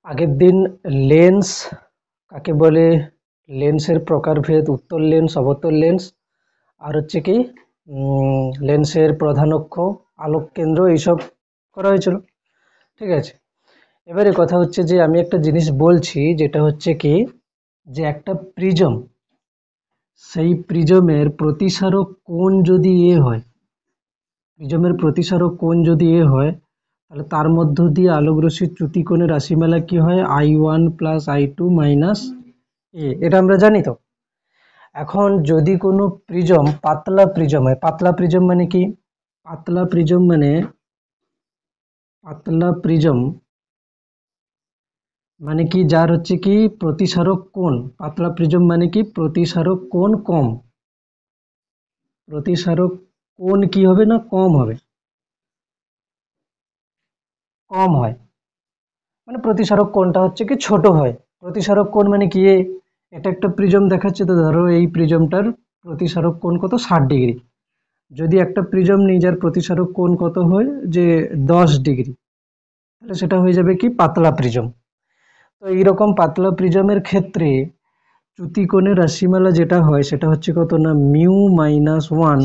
আগের দিন লেন্স কাকে বলে, লেন্সের প্রকারভেদ, উত্তল লেন্স, অবতল লেন্স, আর হচ্ছে কি লেন্সের প্রধান অক্ষ, আলোক কেন্দ্র, এইসব করা হয়েছিল। ঠিক আছে, এবারে কথা হচ্ছে যে আমি একটা জিনিস বলছি, যেটা হচ্ছে কি যে একটা প্রিজম, সেই প্রিজমের প্রতিসারক কোণ যদি হয়, প্রিজমের প্রতিসারক কোণ যদি হয়, তাহলে তার মধ্য দিয়ে আলোকরশ্মির চ্যুতিকোণের রাশিমালা কি হয়, I1 প্লাস I2 মাইনাস এ, এটা আমরা জানি তো। এখন যদি কোনো প্রিজম পাতলা প্রিজম হয়, পাতলা প্রিজম মানে কি, পাতলা প্রিজম মানে পাতলা প্রিজম মানে কি যার হচ্ছে কি প্রতিসারক কোণ, পাতলা প্রিজম মানে কি প্রতিসারক কোণ কম, প্রতিসারক কোণ কি হবে না, কম হবে, কম হয়, মানে প্রতিসারক কোণটা হচ্ছে কি ছোট হয়। প্রতিসারক কোণ মানে কি, এটা একটা প্রিজম দেখাচ্ছে, তো ধরো এই প্রিজমটার প্রতিসারক কোণ কত, 60 ডিগ্রি। যদি একটা প্রিজম নিই যার প্রতিসারক কোণ কত হয় যে 10 ডিগ্রি, তাহলে সেটা হয়ে যাবে কি পাতলা প্রিজম। তো এইরকম পাতলা প্রিজমের ক্ষেত্রে চ্যুতিকোণের রাশিমালা যেটা হয় সেটা হচ্ছে কত না, μ-1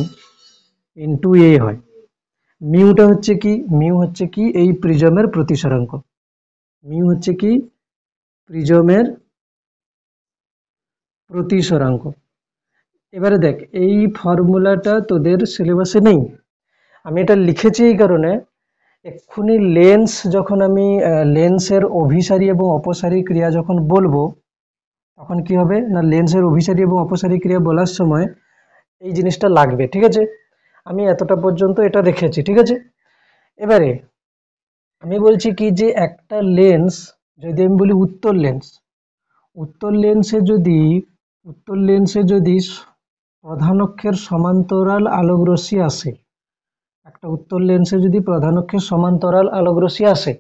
ইন্টু এ হয়। মিউটা হচ্ছে কি, মিউ হচ্ছে কি এই প্রিজমের প্রতিসরাঙ্ক, মিউ হচ্ছে কি প্রিজমের প্রতিসরাঙ্ক। এবারে দেখ, এই ফর্মুলাটা তোদের সিলেবাসে নেই, আমি এটা লিখেছি এই কারণে, এক্ষুনি লেন্স যখন আমি লেন্সের অভিসারী এবং অপসারী ক্রিয়া যখন বলবো, তখন কি হবে না, লেন্সের অভিসারী এবং অপসারী ক্রিয়া বলার সময় এই জিনিসটা লাগবে। ঠিক আছে, আমি এতটা পর্যন্ত এটা রেখেছি। ঠিক আছে, এবারে আমি বলছি কি যে একটা লেন্স, যদি আমি বলি উত্তল লেন্স, উত্তল লেন্সে যদি উত্তল লেন্সে যদি প্রধান অক্ষের সমান্তরাল আলোক রশ্মি আসে, একটা উত্তল লেন্সে যদি প্রধান অক্ষের সমান্তরাল আলোক রশ্মি আসে,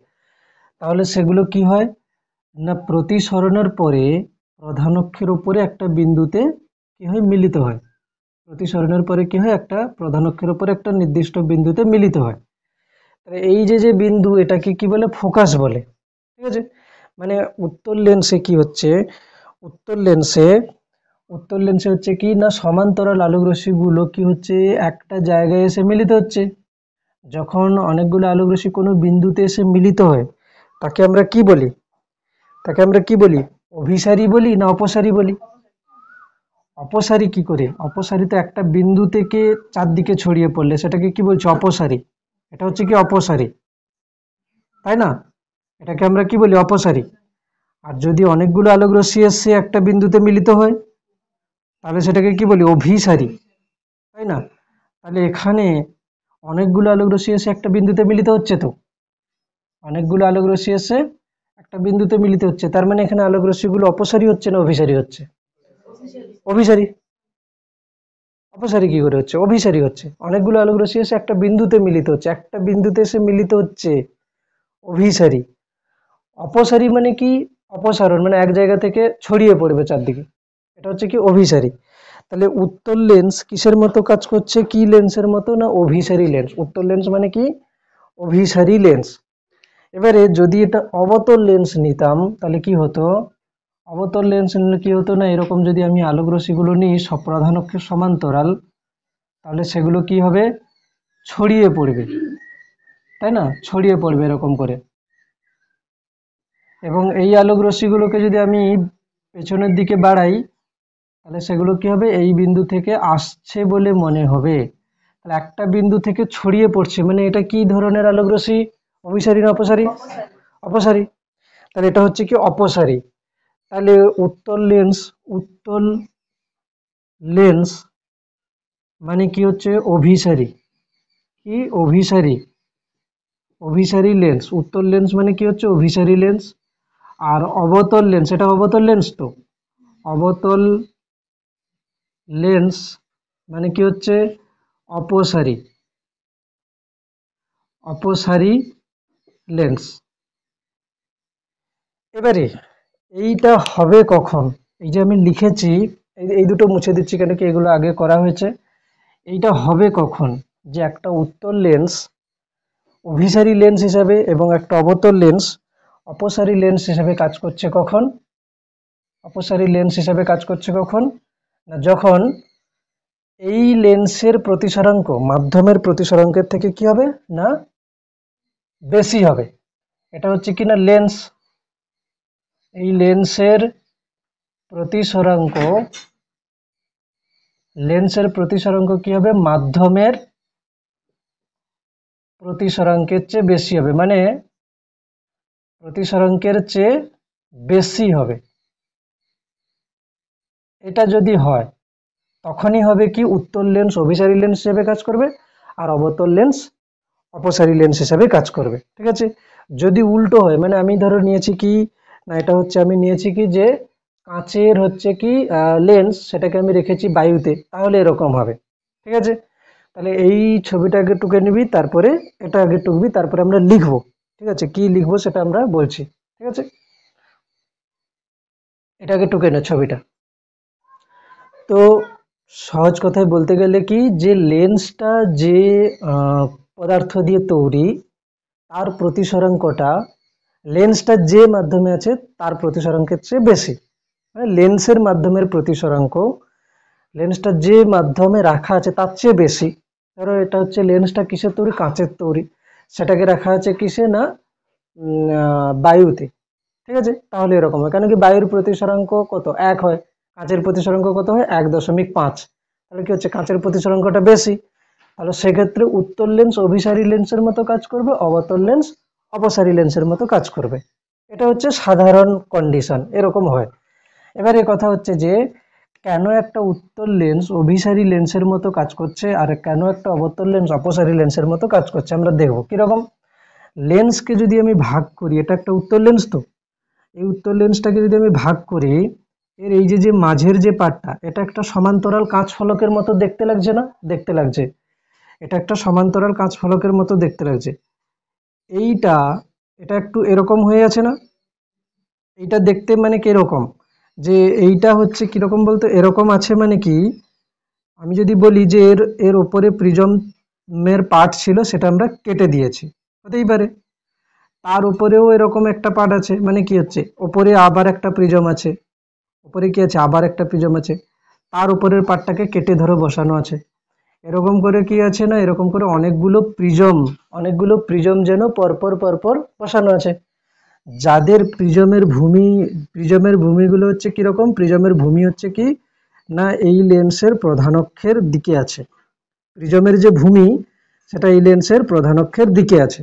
তাহলে সেগুলো কি হয় না, প্রতিসরণের পরে প্রধান অক্ষের উপরে একটা বিন্দুতে কি হয়, মিলিত হয়। প্রতিসরণের পরে কি হয়, একটা প্রধান অক্ষের উপরে একটা নির্দিষ্ট বিন্দুতে মিলিত হয়। তাহলে এই যে যে বিন্দু, এটাকে কি বলে, ফোকাস বলে। ঠিক আছে, মানে উত্তল লেন্সে কি হচ্ছে, উত্তল লেন্সে উত্তল লেন্সে হচ্ছে কি না, সমান্তরাল আলোক রশ্মিগুলো কি হচ্ছে একটা জায়গায় এসে মিলিত হচ্ছে। যখন অনেকগুলো আলোক রশ্মি কোনো বিন্দুতে এসে মিলিত হয়, তাকে আমরা কি বলি, তাকে আমরা কি বলি, অভিসারী বলি না অপসারী বলি? অপসারী কি করে, অপসারী তো একটা বিন্দু থেকে চারদিকে ছড়িয়ে পড়লে সেটাকে কি বলছে, অপসারী। এটা হচ্ছে কি অপসারী, তাই না? এটাকে আমরা কি বলি, অপসারী। আর যদি অনেকগুলো আলোক রশ্মি এসে একটা বিন্দুতে মিলিত হয়, তাহলে সেটাকে কি বলি, অভিসারী, তাই না? তাহলে এখানে অনেকগুলো আলোক রশ্মি এসে একটা বিন্দুতে মিলিত হচ্ছে, তো অনেকগুলো আলোক রশ্মি এসে একটা বিন্দুতে মিলিত হচ্ছে, তার মানে এখানে আলোক রশ্মিগুলো অপসারী হচ্ছে না অভিসারী হচ্ছে? অভিসারী। অপসারী কি করে হচ্ছে, অভিসারী হচ্ছে। অনেকগুলো আলোক রশ্মি এসে একটা বিন্দুতে মিলিত হচ্ছে, একটা বিন্দুতে এসে মিলিত হচ্ছে, অভিসারী। অপসারী মানে কি, অপসারণ মানে এক জায়গা থেকে ছড়িয়ে পড়বে চারদিকে, এটা হচ্ছে কি অভিসারী। তাহলে উত্তল লেন্স কিসের মতো কাজ করছে, কি লেন্সের মতো না, অভিসারী লেন্স। উত্তল লেন্স মানে কি, অভিসারী লেন্স। এবারে যদি এটা অবতল লেন্স নিতাম তাহলে কি হতো, অবতল লেন্স নিলে কি হতো না, এরকম যদি আমি আলোক রশ্মিগুলো নিই সব প্রধান অক্ষের সমান্তরাল, তাহলে সেগুলো কি হবে, ছড়িয়ে পড়বে, তাই না, ছড়িয়ে পড়বে এরকম করে। এবং এই আলোক রশ্মিগুলোকে যদি আমি পেছনের দিকে বাড়াই, তাহলে সেগুলো কি হবে, এই বিন্দু থেকে আসছে বলে মনে হবে। তাহলে একটা বিন্দু থেকে ছড়িয়ে পড়ছে মানে এটা কি ধরনের আলোক রশ্মি, অভিসারী না অপসারী? অপসারী। তাহলে এটা হচ্ছে কি অপসারী। তাহলে উত্তল লেন্স, উত্তল লেন্স মানে কি হচ্ছে, অভিসারী। কি, অভিসারী, অভিসারী লেন্স। উত্তল লেন্স মানে কি হচ্ছে, অভিসারী লেন্স। আর অবতল লেন্স, এটা অবতল লেন্স তো, অবতল লেন্স মানে কি হচ্ছে, অপসারী, অপসারী লেন্স। এবারে এইটা হবে কখন, এই যে আমি লিখেছি, এই দুটো মুছে দিচ্ছি কেন কি এগুলো আগে করা হয়েছে। এইটা হবে কখন, যে একটা উত্তল লেন্স অভিসারী লেন্স হিসাবে এবং একটা অবতল লেন্স অপসারী লেন্স হিসেবে কাজ করছে কখন? অপসারী লেন্স হিসেবে কাজ করছে কখন না, যখন এই লেন্সের প্রতিসরাঙ্ক মাধ্যমের প্রতিসরাঙ্কের থেকে কি হবে না বেশি হবে। এটা হচ্ছে কি না লেন্স, এই লেন্সের প্রতিসরাঙ্ক, লেন্সের প্রতিসরাঙ্ক কি হবে মাধ্যমের প্রতিসরাঙ্কের চেয়ে বেশি হবে, মানে প্রতিসরাঙ্কের চেয়ে বেশি হবে। এটা যদি হয় তখনই হবে কি উত্তল লেন্স অভিসারী লেন্স হিসেবে কাজ করবে আর অবতল লেন্স অপসারী লেন্স হিসেবে কাজ করবে। ঠিক আছে, যদি উল্টো হয় মানে আমি ধরো নিয়েছি কি না, এটা হচ্ছে আমি নিয়েছি কি যে কাঁচের হচ্ছে কি লেন্স, সেটাকে আমি রেখেছি বায়ুতে, তাহলে এরকম হবে। ঠিক আছে, তাহলে এই ছবিটা আগে টুকে নিবি, তারপরে এটা আগে টুকবি, তারপরে আমরা লিখবো। ঠিক আছে, কি লিখবো সেটা আমরা বলছি। ঠিক আছে, এটাকে টুকে নে ছবিটা। তো সহজ কথায় বলতে গেলে কি যে লেন্সটা যে পদার্থ দিয়ে তৈরি তার প্রতিসরাঙ্কটা লেন্সটা যে মাধ্যমে আছে তার প্রতিসরাঙ্কের চেয়ে বেশি, মানে লেন্সের মাধ্যমের প্রতিসরাঙ্ক লেন্সটা যে মাধ্যমে রাখা আছে তার চেয়ে বেশি। ধরো এটা হচ্ছে লেন্সটা কিসের তৈরি, কাঁচের তৈরি, সেটাকে রাখা আছে কিসে না বায়ুতে। ঠিক আছে, তাহলে এরকম হয়, কেন কি বায়ুর প্রতিসরাঙ্ক কত 1 হয়, কাঁচের প্রতিসরাঙ্ক কত হয় 1.5, তাহলে কি হচ্ছে কাঁচের প্রতিসরাঙ্কটা বেশি, তাহলে সেক্ষেত্রে উত্তল লেন্স অভিসারী লেন্সের মতো কাজ করবে, অবতল লেন্স অপসারী লেন্সের মতো কাজ করবে। এটা হচ্ছে সাধারণ কন্ডিশন, এরকম হয়। এবারে কথা হচ্ছে যে কেন একটা উত্তল লেন্স অভিসারী লেন্সের মতো কাজ করছে আর কেন একটা অবতল লেন্স অপসারী লেন্সের মতো কাজ করছে, আমরা দেখবো কিরকম। লেন্সকে যদি আমি ভাগ করি, এটা একটা উত্তল লেন্স, তো এই উত্তল লেন্সটাকে যদি আমি ভাগ করি, এর এই যে যে মাঝের যে পার্টটা, এটা একটা সমান্তরাল কাঁচ ফলকের মতো দেখতে লাগছে না, দেখতে লাগছে, এটা একটা সমান্তরাল কাঁচ ফলকের মতো দেখতে লাগছে। এইটা এটা একটু এরকম হয়ে আছে না, এইটা দেখতে মানে কিরকম, যে এইটা হচ্ছে কিরকম বলতে এরকম আছে, মানে কি আমি যদি বলি যে এর এর ওপরে প্রিজমের পার্ট ছিল সেটা আমরা কেটে দিয়েছি, হতেই পারে। তার উপরেও এরকম একটা পার্ট আছে, মানে কি হচ্ছে ওপরে আবার একটা প্রিজম আছে, উপরে কি আছে আবার একটা প্রিজম আছে, তার উপরের পার্টটাকে কেটে ধরে বসানো আছে। এরকম করে কি আছে না, এরকম করে অনেকগুলো প্রিজম যেন পরপর পরপর বসানো আছে, যাদের প্রিজমের ভূমিগুলো হচ্ছে কিরকম, প্রিজমের ভূমি হচ্ছে কি না এই লেন্সের প্রধান অক্ষের দিকে আছে, প্রিজমের যে ভূমি সেটা এই লেন্সের প্রধান অক্ষের দিকে আছে।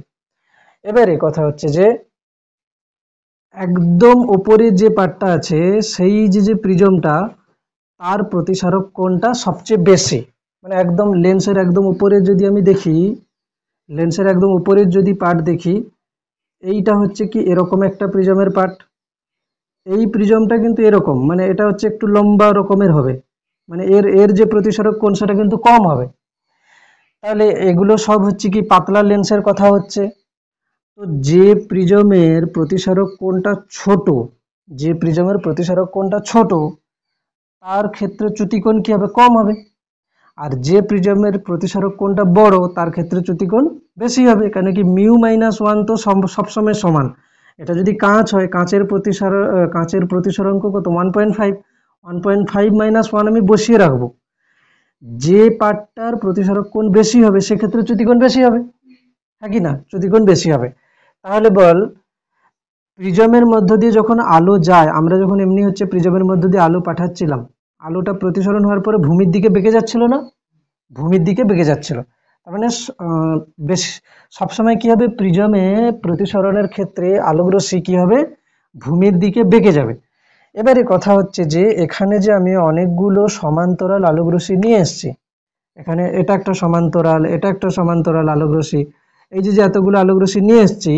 এবারে কথা হচ্ছে যে একদম উপরে যে পার্টটা আছে সেই যে প্রিজমটা তার প্রতিসারক কোণটা সবচেয়ে বেশি, মানে একদম লেন্সের একদম উপরে যদি আমি দেখি, লেন্সের একদম উপরের যদি পার্ট দেখি, এইটা হচ্ছে কি এরকম একটা প্রিজমের পার্ট, এই প্রিজমটা কিন্তু এরকম, মানে এটা হচ্ছে একটু লম্বা রকমের হবে, মানে এর এর যে প্রতিসারক কোণ সেটা কিন্তু কম হবে। তাহলে এগুলো সব হচ্ছে কি পাতলা লেন্সের কথা হচ্ছে। তো যে প্রিজমের প্রতিসারক কোণটা ছোট, যে প্রিজমের প্রতিসারক কোণটা ছোট তার ক্ষেত্রে চ্যুতিকোণ কি হবে, কম হবে। আর যে প্রিজমের প্রতিসারক কোণটা বড় তার ক্ষেত্রে চ্যুতিকোণ বেশি হবে, কেন কি μ-1 তো সবসময় সমান। এটা যদি কাঁচ হয়, কাঁচের প্রতিসরাঙ্ক কত 1.5, 1.5 - 1 আমি বসিয়ে রাখবো, যে পার্টটার প্রতিসারক কোণ বেশি হবে সেক্ষেত্রে চ্যুতিকোণ বেশি হবে, হ্যাঁ কি না, চ্যুতিকোণ বেশি হবে। তাহলে বল প্রিজমের মধ্য দিয়ে যখন আলো যায়, আমরা যখন এমনি হচ্ছে প্রিজমের মধ্য দিয়ে আলো পাঠাচ্ছিলাম, আলোটা প্রতিসরণ হওয়ার পরে ভূমির দিকে বেঁকে যাচ্ছিল না, ভূমির দিকে বেঁকে যাচ্ছিল, তার মানে বেশ সবসময় কি হবে প্রিজমে প্রতিসরণের ক্ষেত্রে আলোকরশ্মি কি হবে ভূমির দিকে বেঁকে যাবে। এবারে কথা হচ্ছে যে এখানে যে আমি অনেকগুলো সমান্তরাল আলোকরশ্মি নিয়ে এসেছি, এখানে এটা একটা সমান্তরাল, এটা একটা সমান্তরাল আলোকরশ্মি, এই যে এতগুলো আলোকরশ্মি নিয়ে এসেছি,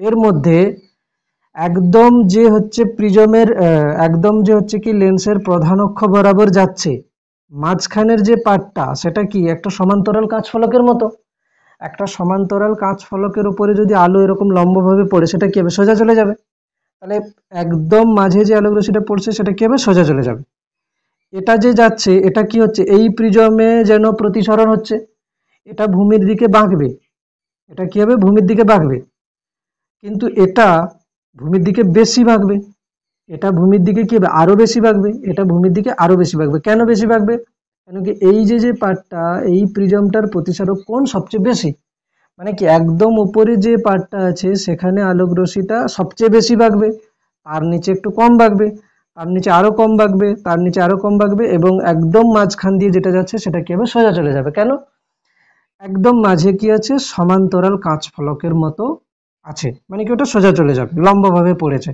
এর মধ্যে একদম যে হচ্ছে প্রিজমের একদম যে হচ্ছে কি লেন্সের প্রধান অক্ষ বরাবর যাচ্ছে, মাঝখানের যে পার্টটা সেটা কি একটা সমান্তরাল কাঁচ ফলকের মতো, একটা সমান্তরাল কাঁচ ফলকের উপরে যদি আলো এরকম লম্বভাবে পড়ে সেটা কি হবে, সোজা চলে যাবে। তাহলে একদম মাঝে যে আলোক রশ্মিটা পড়ছে সেটা কি হবে, সোজা চলে যাবে। এটা যে যাচ্ছে এটা কি হচ্ছে এই প্রিজমে যেন প্রতিসরণ হচ্ছে, এটা ভূমির দিকে বাঁকবে, এটা কি হবে ভূমির দিকে বাঁকবে, কিন্তু এটা ভূমির দিকে বেশি ভাগবে, এটা ভূমির দিকে কি হবে, আরো বেশি ভাগবে, এটা ভূমির দিকে আরো বেশি ভাগবে। কেন বেশি ভাগবে? কেন কি এই যে পার্টটা, এই প্রিজমটার প্রতিসারক কোণ সবচেয়ে বেশি, মানে কি একদম উপরে যে পার্টটা আছে সেখানে আলোক রশ্মিটা সবচেয়ে বেশি ভাগবে, তার নিচে একটু কম ভাগবে, তার নিচে আরো কম ভাগবে, তার নিচে আরো কম ভাগবে, এবং একদম মাঝখান দিয়ে যেটা যাচ্ছে সেটা কি হবে, সোজা চলে যাবে। কেন? একদম মাঝে কি আছে, সমান্তরাল কাঁচ ফলকের মতো আছে, মানে কি ওটা সোজা চলে যাবে, লম্বভাবে পড়েছে।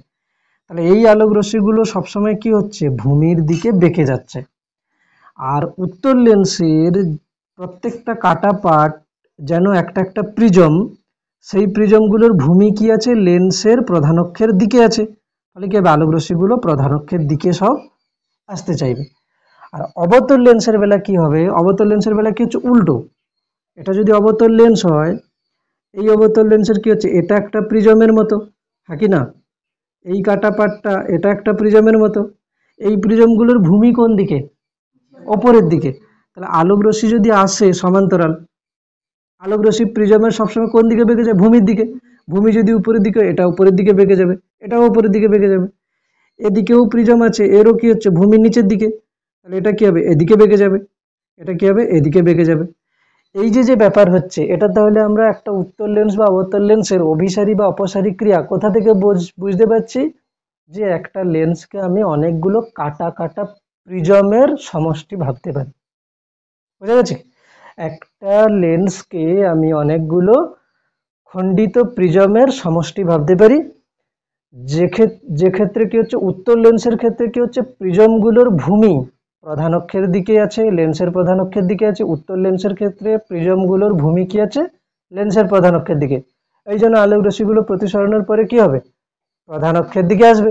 তাহলে এই আলোক রশ্মিগুলো সবসময় কি হচ্ছে, ভূমির দিকে বেঁকে যাচ্ছে। আর উত্তর লেন্সের প্রত্যেকটা কাটা পার্ট যেন একটা একটা প্রিজম, সেই প্রিজমগুলোর ভূমি কি আছে, লেন্সের প্রধান অক্ষের দিকে আছে। ফলে কি হবে, আলোক রশ্মিগুলো প্রধান অক্ষের দিকে সব আসতে চাইবে। আর অবতল লেন্সের বেলা কি হবে, অবতল লেন্সের বেলা কি হচ্ছে, উল্টো। এটা যদি অবতল লেন্স হয়, এই অবতল লেন্সের কি হচ্ছে, এটা একটা প্রিজমের মতো, হ্যাঁ কি না, এই কাটা পাটটা এটা একটা প্রিজমের মতো, এই প্রিজমগুলোর ভূমি কোন দিকে, ওপরের দিকে। তাহলে আলোক রশ্মি যদি আসে সমান্তরাল, আলোক রশ্মি প্রিজমের সবসময় কোন দিকে বেঁকে যায়, ভূমির দিকে। ভূমি যদি উপরের দিকে, এটা উপরের দিকে বেঁকে যাবে, এটাও উপরের দিকে বেঁকে যাবে। এদিকেও প্রিজম আছে, এরও কি হচ্ছে, ভূমির নিচের দিকে, তাহলে এটা কি হবে, এদিকে বেঁকে যাবে, এটা কি হবে, এদিকে বেঁকে যাবে। এই যে ব্যাপার হচ্ছে, এটা তাহলে আমরা একটা উত্তল লেন্স বা অবতল লেন্সের অভিসারী বা অপসারী ক্রিয়া কোথা থেকে বুঝতে পারছি, যে একটা লেন্সকে আমি অনেকগুলো কাটা কাটা প্রিজমের সমষ্টি ভাবতে পারি। বুঝা গেছে? একটা লেন্সকে আমি অনেকগুলো খণ্ডিত প্রিজমের সমষ্টি ভাবতে পারি। যে ক্ষেত্রে কি হচ্ছে, উত্তল লেন্সের ক্ষেত্রে কি হচ্ছে, প্রিজমগুলোর ভূমি প্রধান অক্ষের দিকে আছে, লেন্সের প্রধান অক্ষের দিকে আছে। উত্তল লেন্সের ক্ষেত্রে প্রিজমগুলোর ভূমি কি আছে, লেন্সের প্রধান অক্ষের দিকে। এই জন্য আলোক রশ্মিগুলো প্রতিসরণের পরে কি হবে, প্রধান অক্ষের দিকে আসবে।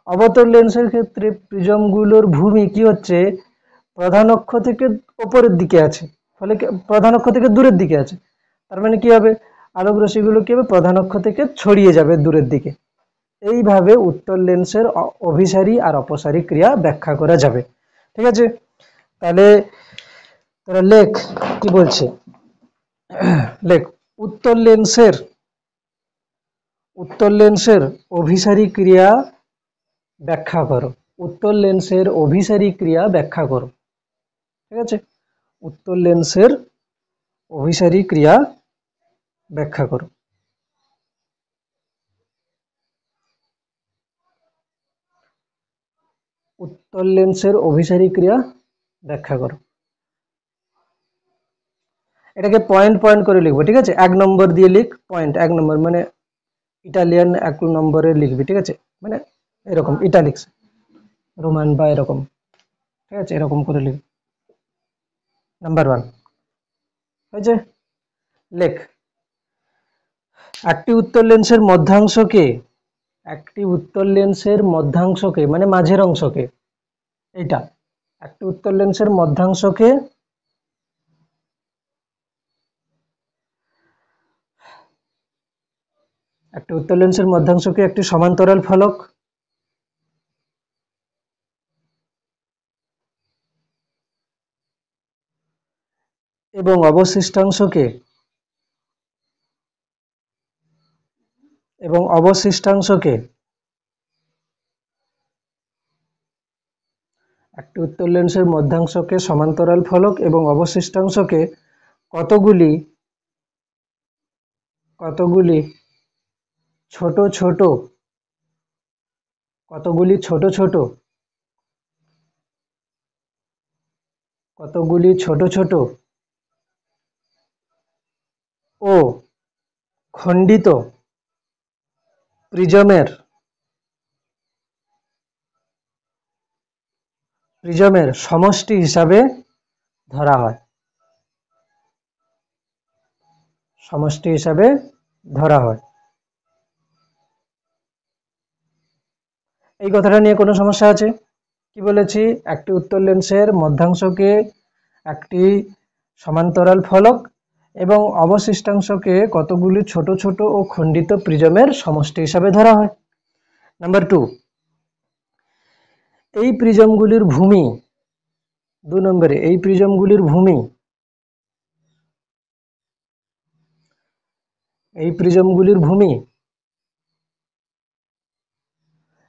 অবতল লেন্সের ক্ষেত্রে প্রিজমগুলোর ভূমি কি হচ্ছে, প্রধান অক্ষ থেকে উপরের দিকে আছে, ফলে প্রধান অক্ষ থেকে দূরের দিকে আছে। তার মানে কি হবে, আলোক রশ্মিগুলো কি হবে, প্রধান অক্ষ থেকে ছড়িয়ে যাবে দূরের দিকে। এইভাবে উত্তল লেন্সের অভিসারী আর অপসারী ক্রিয়া ব্যাখ্যা করা যাবে। ঠিক আছে, তাহলে তোরা লেখ, কি বলছে, লেখ, উত্তল লেন্সের অভিসারী ক্রিয়া ব্যাখ্যা করো। উত্তল লেন্সের অভিসারী ক্রিয়া ব্যাখ্যা করো। ঠিক আছে, উত্তল লেন্সের অভিসারী ক্রিয়া ব্যাখ্যা করো। উত্তল লেন্সের অভিসারী ক্রিয়া ব্যাখ্যা করো। এটাকে পয়েন্ট পয়েন্ট করে লিখবো, ঠিক আছে, 1 নম্বর দিয়ে লিখ, পয়েন্ট 1 নম্বর, মানে ইটালিয়ান 1 নম্বরে লিখবি, ঠিক আছে, মানে এরকম ইটালিক্স, রোমান বা এরকম, ঠিক আছে, এরকম করে লিখ। নাম্বার 1 হয়েছে, লেখ, একটি উত্তল লেন্সের মধ্যাংশকে, একটি উত্তল লেন্সের মধ্যাংশকে মানে মাঝের অংশকে, এইটা একটি উত্তল লেন্সের মধ্যাংশকে একটি উত্তল লেন্সের মধ্যাংশকে একটি সমান্তরাল ফলক এবং অবশিষ্টাংশকে একটি উত্তল লেন্সের মধ্যাংশকে সমান্তরাল ফলক এবং অবশিষ্টাংশকে কতগুলি কতগুলি ছোট ছোট কতগুলি ছোট ছোট কতগুলি ছোট ছোট ও খণ্ডিত প্রিজমের সমষ্টি হিসাবে ধরা হয়। সমষ্টি হিসাবে ধরা হয়। এই কথাটা নিয়ে কোনো সমস্যা আছে? কি বলেছি, একটি উত্তল লেন্সের মধ্যাংশকে একটি সমান্তরাল ফলক এবং অবশিষ্টাংশকে কতগুলি ছোট ছোট ও খণ্ডিত প্রিজমের সমষ্টি হিসাবে ধরা হয়। নাম্বার 2, এই প্রিজমগুলির ভূমি, 2 নম্বরে, এই প্রিজমগুলির ভূমি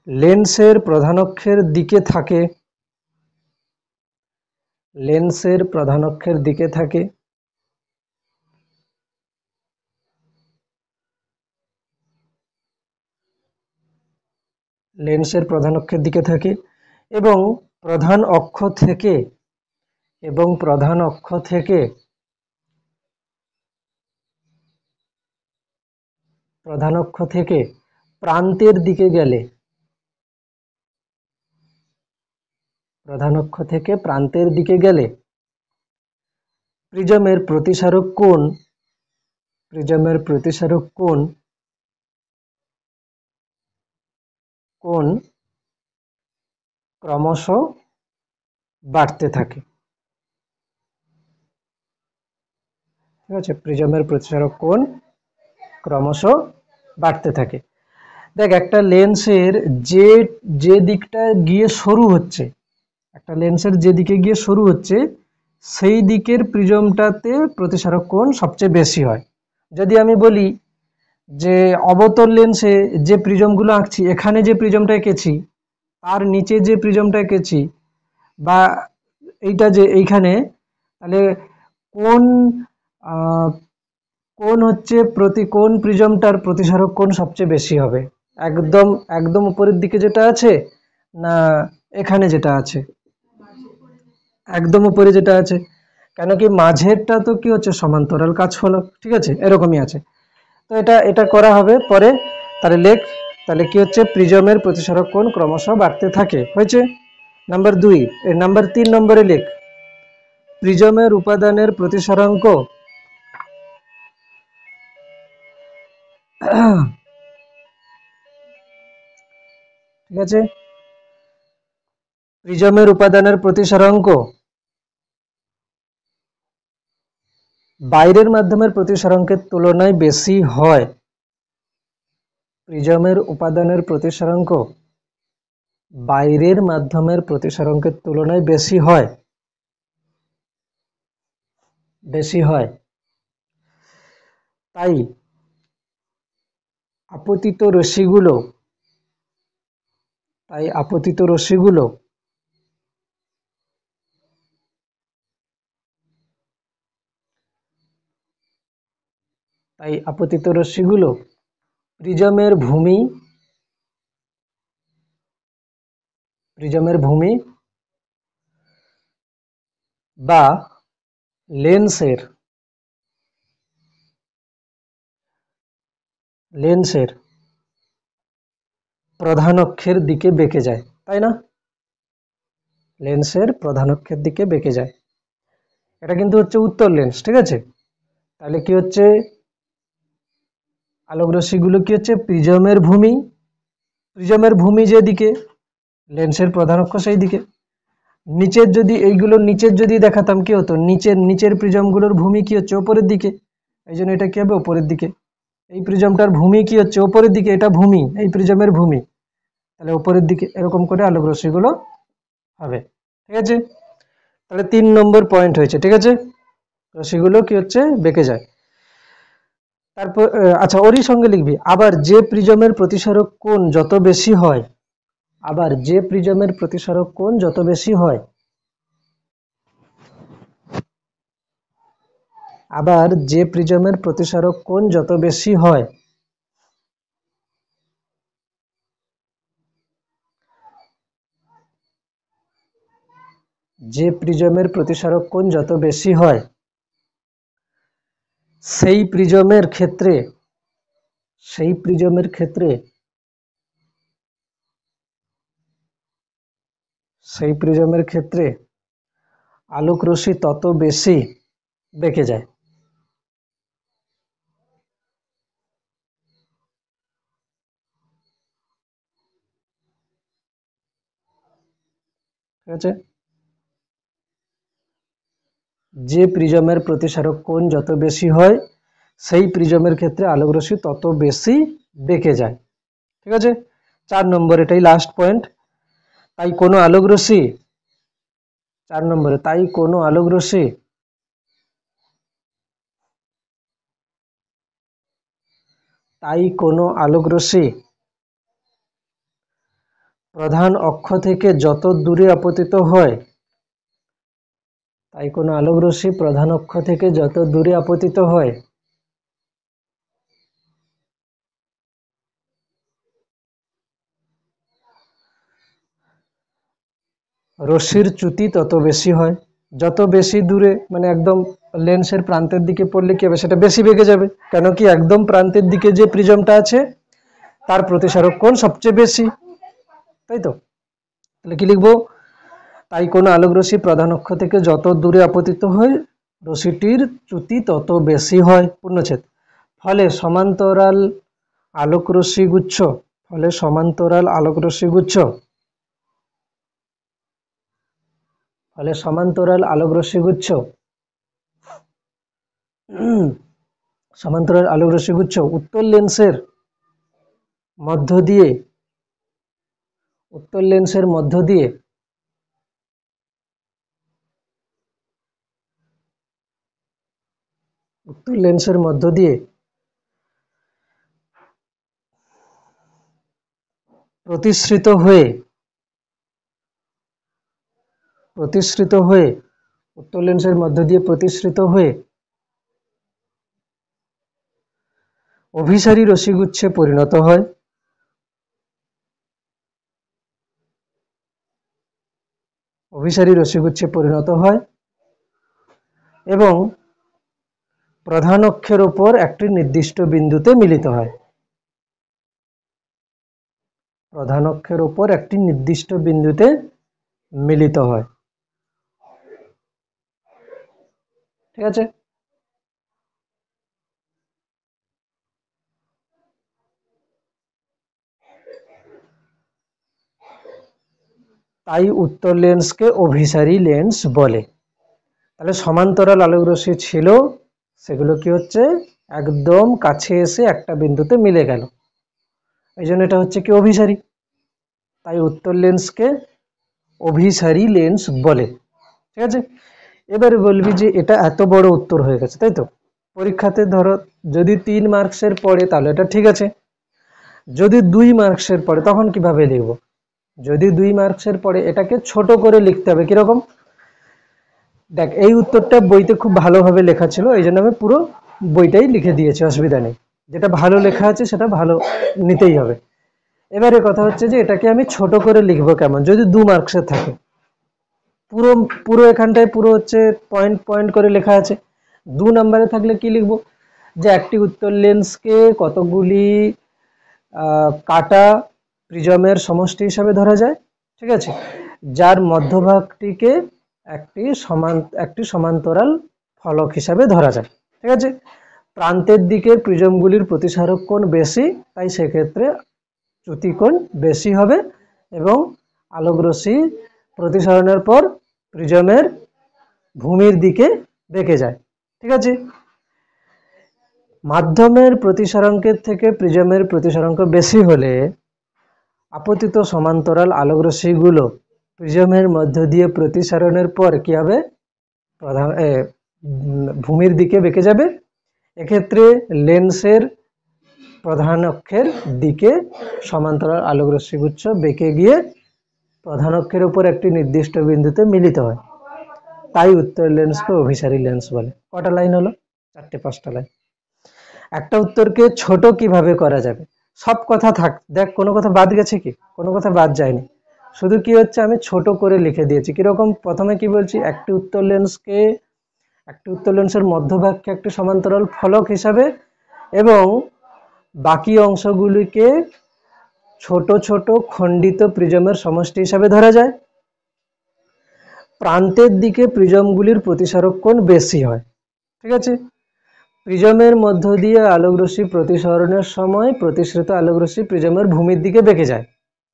লেন্সের প্রধানক্ষের দিকে থাকে, লেন্সের প্রধানক্ষের দিকে থাকে, লেন্সের প্রধানক্ষের দিকে থাকে এবং প্রধান অক্ষ থেকে, এবং প্রধান অক্ষ থেকে, প্রধান অক্ষ থেকে প্রান্তের দিকে গেলে, প্রধান অক্ষ থেকে প্রান্তের দিকে গেলে প্রিজমের প্রতিসারক কোণ, প্রিজমের প্রতিসারক কোণ, কোণ ক্রমশ বাড়তে থাকে। ঠিক আছে, প্রিজমের প্রতিসারক কোণ ক্রমশ বাড়তে থাকে। দেখ, একটা লেন্সের যে যে দিকটা গিয়ে শুরু হচ্ছে, একটা লেন্সের যে দিকে গিয়ে শুরু হচ্ছে সেই দিকের প্রিজমটাতে প্রতিসারক কোণ সবচেয়ে বেশি হয়। যদি আমি বলি যে অবতল লেন্সে যে প্রিজমগুলো আঁকছি, এখানে যে প্রিজমটা এঁকেছি তার নিচে যে প্রিজমটা এঁকেছি, বা এইটা যে এইখানে, তাহলে কোন কোন হচ্ছে কোন প্রিজমটার প্রতিসারক কোণ সবচেয়ে বেশি হবে? একদম একদম উপরের দিকে যেটা আছে, না এখানে যেটা আছে? একদম উপরে যেটা আছে। কেন কি মাঝেরটা তো কি হচ্ছে, সমান্তরাল কাজ ফলক, ঠিক আছে, এরকমই আছে। তো এটা এটা করা হবে পরে। তাহলে লেখ, তাহলে কি হচ্ছে, প্রিজমের প্রতিসারক কোণ ক্রমশ বাড়তে থাকে, হয়েছে নাম্বার 2। নাম্বার 3 নম্বরে লেখ, প্রিজমের উপাদানের প্রতিসরাঙ্ক ঠিক আছে, প্রিজমের উপাদানের প্রতিসরাঙ্ক বাইরের মাধ্যমের প্রতিসরাঙ্কের তুলনায় বেশি হয়। প্রিজমের উপাদানের প্রতিসরাঙ্ক বাইরের মাধ্যমের প্রতিসরাঙ্কের তুলনায় বেশি হয়, বেশি হয়। তাই আপতিত রশ্মিগুলো, তাই আপতিত রশ্মিগুলো তাই আপতিত রশ্মিগুলো প্রিজমের ভূমি, প্রিজমের ভূমি বা লেন্সের, লেন্সের প্রধান অক্ষের দিকে বেঁকে যায়, তাই না? লেন্সের প্রধান অক্ষের দিকে বেঁকে যায়। এটা কিন্তু হচ্ছে উত্তর লেন্স, ঠিক আছে। তাহলে কি হচ্ছে, আলোক রশ্মিগুলো কি হচ্ছে, প্রিজমের ভূমি, প্রিজমের ভূমি যেদিকে লেন্সের প্রধান অক্ষ সেই দিকে। নিচের যদি এইগুলো নিচের যদি দেখাতাম কি হতো, নিচের নিচের প্রিজমগুলোর ভূমি কি হচ্ছে, ওপরের দিকে, এই জন্য এটা কি হবে, ওপরের দিকে। এই প্রিজমটার ভূমি কি হচ্ছে, ওপরের দিকে, এটা ভূমি, এই প্রিজমের ভূমি, তাহলে ওপরের দিকে, এরকম করে আলোক রশ্মিগুলো হবে, ঠিক আছে। তাহলে 3 নম্বর পয়েন্ট হয়েছে, ঠিক আছে, রশ্মিগুলো কি হচ্ছে, বেঁকে যায়। তারপর আচ্ছা, ওরই সঙ্গে লিখবি, আবার যে প্রিজমের প্রতিসারক কোণ যত বেশি হয়, আবার যে প্রিজমের প্রতিসারক কোণ যত বেশি হয়, আবার যে প্রিজমের প্রতিসারক কোণ যত বেশি হয়, যে প্রিজমের প্রতিসারক কোণ যত বেশি হয় সেই প্রিজমের ক্ষেত্রে, সেই প্রিজমের ক্ষেত্রে, সেই প্রিজমের ক্ষেত্রে আলোক রশ্মি তত বেশি বেঁকে যায়। ঠিক আছে, যে প্রিজমের প্রতিসারক কোণ যত বেশি হয় সেই প্রিজমের ক্ষেত্রে আলোক রশ্মি তত বেশি বেঁকে যায়, ঠিক আছে। 4 নম্বর, এটাই লাস্ট পয়েন্ট। তাই কোনো আলোক রশ্মি, 4 নম্বরে, তাই কোনো আলোক রশ্মি তাই কোনো আলোক রশ্মি প্রধান অক্ষ থেকে যত দূরে আপতিত হয়, তাই কোনো আলোক রশ্মি প্রধান অক্ষ থেকে যত দূরে আপতিত হয় রশ্মির চ্যুতি তত বেশি হয়। যত বেশি দূরে মানে একদম লেন্সের প্রান্তের দিকে পড়লে কি হবে, সেটা বেশি বেগে যাবে, কেন কি একদম প্রান্তের দিকে যে প্রিজমটা আছে তার প্রতিসারক কোণ সবচেয়ে বেশি, তাই তো। তাহলে কি লিখবো, তাই কোনো আলোক রশ্মি প্রধান অক্ষ থেকে যত দূরে আপতিত হয় রশ্মিটির চ্যুতি তত বেশি হয়, পূর্ণচ্ছেদ। ফলে সমান্তরাল আলোক রশ্মি গুচ্ছ, ফলে সমান্তরাল আলোক রশ্মি গুচ্ছ, ফলে সমান্তরাল আলোক রশ্মি গুচ্ছ, সমান্তরাল আলোক রশ্মি গুচ্ছ উত্তর লেন্সের মধ্য দিয়ে, উত্তর লেন্সের মধ্য দিয়ে উত্তর লেন্সের মধ্য দিয়ে প্রতিসৃত হয়ে উত্তর লেন্সের মধ্য দিয়ে প্রতিসৃত হয়ে অভিসারী রশ্মিগুচ্ছে পরিণত হয়। অভিসারী রশ্মিগুচ্ছে পরিণত হয় এবং প্রধান অক্ষের উপর একটি নির্দিষ্ট বিন্দুতে মিলিত হয়। প্রধান অক্ষের উপর একটি নির্দিষ্ট বিন্দুতে মিলিত হয়, ঠিক আছে। তাই উত্তর লেন্সকে অভিসারী লেন্স বলে। তাহলে সমান্তরাল আলোক রশ্মি ছিল, সেগুলো কি হচ্ছে একদম কাছে এসে একটা বিন্দুতে মিলে গেল, এই জন্য এটা হচ্ছে কি অভিসারী, তাই উত্তর লেন্সকে অভিসারী লেন্স বলে, ঠিক আছে। এবারে বলবি যে এটা এত বড় উত্তর হয়ে গেছে, তাই তো। পরীক্ষাতে ধরো যদি 3 মার্কসের পড়ে তাহলে এটা ঠিক আছে, যদি 2 মার্কসের পড়ে তখন কিভাবে লিখব, যদি 2 মার্কসের পড়ে এটাকে ছোট করে লিখতে হবে। কিরকম, দেখ এই উত্তরটা বইতে খুব ভালোভাবে লেখা ছিল, এই জন্য আমি পুরো বইটাই লিখে দিয়েছি, অসুবিধা নেই, যেটা ভালো লেখা আছে সেটা ভালো নিতেই হবে। এবারে কথা হচ্ছে যে এটাকে আমি ছোট করে লিখবো কেমন, যদি 2 মার্কসের থাকে, পুরো পুরো এখানটায় পুরো হচ্ছে পয়েন্ট পয়েন্ট করে লেখা আছে। 2 নম্বরে থাকলে কি লিখবো, যে একটি উত্তর লেন্সকে কতগুলি কাটা প্রিজমের সমষ্টি হিসাবে ধরা যায়, ঠিক আছে, যার মধ্যভাগটিকে একটি সমান্তরাল ফলক হিসাবে ধরা যায়, ঠিক আছে। প্রান্তের দিকের প্রিজমগুলির প্রতিসারক কোণ বেশি, তাই সেক্ষেত্রে চ্যুতি কোণ বেশি হবে এবং আলোক রশ্মি প্রতিসরণের পর প্রিজমের ভূমির দিকে বেঁকে যায়, ঠিক আছে। মাধ্যমের প্রতিসরাঙ্কের থেকে প্রিজমের প্রতিসরাঙ্ক বেশি হলে আপতিত সমান্তরাল আলোক রশ্মিগুলো প্রিজমের মধ্য দিয়ে প্রতিসরণের পর কি হবে, ভূমির দিকে বেঁকে যাবে। এক্ষেত্রে লেন্সের প্রধান অক্ষের দিকে সমান্তরাল আলোক রশ্মিগুচ্ছ বেঁকে গিয়ে প্রধান অক্ষের উপর একটি নির্দিষ্ট বিন্দুতে মিলিত হয়, তাই উত্তর লেন্সকে অভিসারী লেন্স বলে। কটা লাইন হলো, 4-5টা লাইন। একটা উত্তরকে ছোট কিভাবে করা যাবে, সব কথা থাক, দেখ কোনো কথা বাদ গেছে কি, কোনো কথা বাদ যায়নি, শুধু কি হচ্ছে আমি ছোট করে লিখে দিয়েছি। কিরকম, প্রথমে কি বলছি, একটি উত্তর লেন্সের মধ্যভাগকে একটি সমান্তরাল ফলক হিসাবে এবং বাকি অংশগুলিকে ছোট ছোট খণ্ডিত প্রিজমের সমষ্টি হিসাবে ধরা যায়। প্রান্তের দিকে প্রিজমগুলির প্রতিসারক কোণ বেশি হয়, ঠিক আছে। প্রিজমের মধ্য দিয়ে আলোক রশ্মি প্রতিসরণের সময় প্রতিসৃত আলোক রশ্মি প্রিজমের ভূমির দিকে বেঁকে যায়,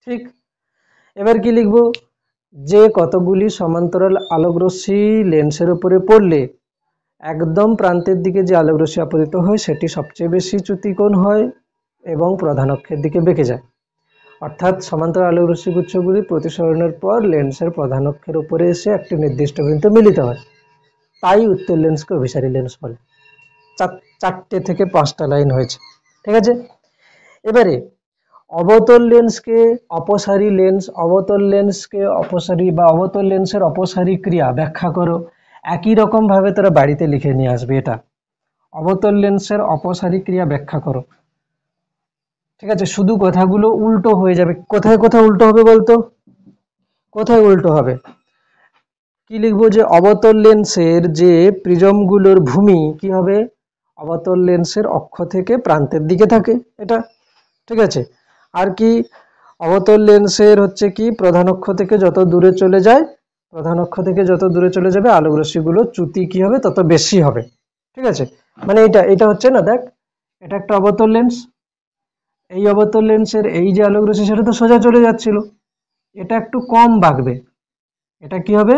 ঠিক। এবার কি লিখব, যে কতগুলি সমান্তরাল আলোক রশ্মি লেন্সের উপরে পড়লে একদম প্রান্তের দিকে যে আলোক রশ্মি আপতিত হয় সেটি সবচেয়ে বেশি চ্যুতিকোণ হয় এবং প্রধান অক্ষের দিকে বেঁকে যায়। অর্থাৎ সমান্তরাল আলোক রশ্মি গুচ্ছগুলি প্রতিসরণের পর লেন্সের প্রধান অক্ষের উপরে এসে একটি নির্দিষ্ট বিন্দুতে মিলিত হয়, তাই উত্তর লেন্সকে অভিসারী লেন্স বলে। 4 থেকে 5টা লাইন হয়েছে, ঠিক আছে। এবারে অবতল লেন্সকে অপসারী লেন্স, অবতল লেন্সকে অপসারী বা অবতল লেন্সের অপসারী ক্রিয়া ব্যাখ্যা করো। একই রকম ভাবে তোরা বাড়িতে লিখে নিয়ে আসবে এটা, অবতল লেন্সের অপসারী ক্রিয়া ব্যাখ্যা করো। ঠিক আছে, শুধু কথাগুলো উল্টো হয়ে যাবে। কোথায় কোথায় উল্টো হবে বলতো? কোথায় উল্টো হবে? কি লিখবো? যে অবতল লেন্সের যে প্রিজমগুলোর ভূমি কি হবে? অবতল লেন্সের অক্ষ থেকে প্রান্তের দিকে থাকে এটা। ঠিক আছে, আর কি? অবতল লেন্সের হচ্ছে কি প্রধান অক্ষ থেকে যত দূরে চলে যায়, প্রধান অক্ষ থেকে যত দূরে চলে যাবে আলোক রশ্মিগুলো চ্যুতি কি হবে তত বেশি হবে। ঠিক আছে, মানে এটা এটা হচ্ছে না, দেখ এটা একটা অবতল লেন্স, এই অবতল লেন্সের এই যে আলোক রশ্মি সেটা তো সোজা চলে যাচ্ছিল, এটা একটু কম বাঁকবে, এটা কি হবে?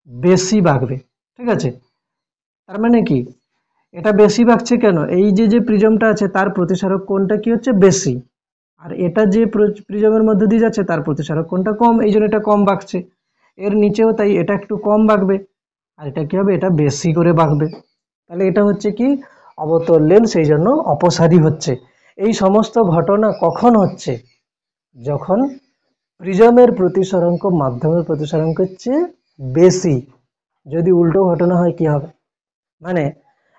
বেশি বাঁকবে। ঠিক আছে, তার মানে কি এটা বেশি বাঁকছে কেন? এই যে যে প্রিজমটা আছে তার প্রতিসারক কোণটা কি হচ্ছে? বেশি। আর এটা যে প্রিজমের মধ্যে দিয়ে যাচ্ছে তার প্রতিসারক কোণটা কম, এই জন্য এটা কম বাঁকছে। এর নিচেও তাই, এটা একটু কম বাঁকবে আর এটা কি হবে? এটা বেশি করে বাঁকবে। তাহলে এটা হচ্ছে কি অবতল লেন্স, সেই জন্য অপসারী হচ্ছে। এই সমস্ত ঘটনা কখন হচ্ছে? যখন প্রিজমের প্রতিসরাঙ্ক মাধ্যমের প্রতিসরাঙ্কের চেয়ে বেশি। যদি উল্টো ঘটনা হয় কি হবে? মানে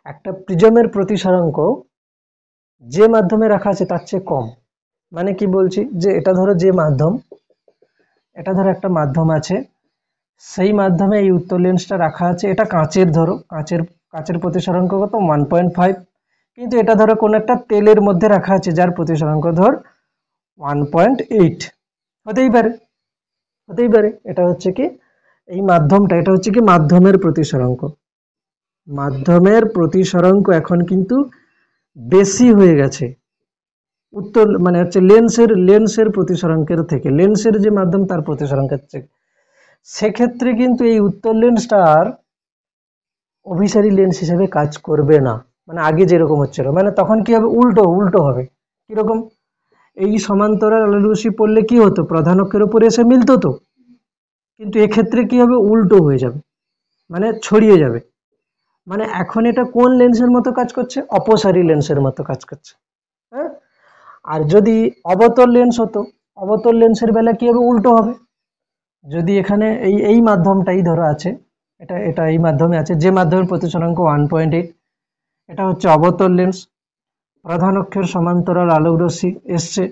একটা প্রিজমের প্রতিসরাঙ্ক যে মাধ্যমে রাখা আছে তার চেয়ে কম। মানে কি বলছি? যে এটা ধরো যে মাধ্যম, এটা ধরো একটা মাধ্যম আছে, সেই মাধ্যমে এই উত্তর লেন্সটা রাখা আছে, এটা কাঁচের, ধরো কাঁচের, কাঁচের প্রতিসরাঙ্ক কত? 1.5। কিন্তু এটা ধরো কোনো একটা তেলের মধ্যে রাখা আছে যার প্রতিসরাঙ্ক ধর 1.8। হতেই পারে, হতেই পারে। এটা হচ্ছে কি এই মাধ্যমটা, এটা হচ্ছে কি মাধ্যমের প্রতিসরাঙ্ক। মাধ্যমের প্রতিসরাঙ্ক এখন কিন্তু বেশি হয়ে গেছে উত্তর মানে হচ্ছে লেন্সের প্রতিসরাঙ্কের থেকে, লেন্সের যে মাধ্যম তার প্রতিসরাঙ্কের থেকে। সেক্ষেত্রে কিন্তু এই উত্তর লেন্সটার অভিসারী লেন্স হিসেবে কাজ করবে না, মানে আগে যেরকম হচ্ছিল। মানে তখন কি হবে? উল্টো উল্টো হবে। কিরকম? এই সমান্তরাল আলোক রশ্মি পড়লে কি হতো? প্রধান অক্ষের উপরে এসে মিলতো তো, কিন্তু এক্ষেত্রে কি হবে? উল্টো হয়ে যাবে, মানে ছড়িয়ে যাবে। মানে এখন এটা কোন লেন্সের মতো কাজ করছে? অপসারী লেন্সের মতো কাজ করছে। হ্যাঁ, আর যদি অবতল লেন্স হতো, অবতল লেন্সের বেলা কি হবে? উল্টো হবে। যদি এখানে এই এই মাধ্যমটাই ধরো আছে, এটা এটা এই মাধ্যমে আছে, যে মাধ্যমের প্রতিসরাঙ্ক 1.8, এটা হচ্ছে অবতল লেন্স, প্রধান অক্ষের সমান্তরাল আলোক রশ্মি এসছে,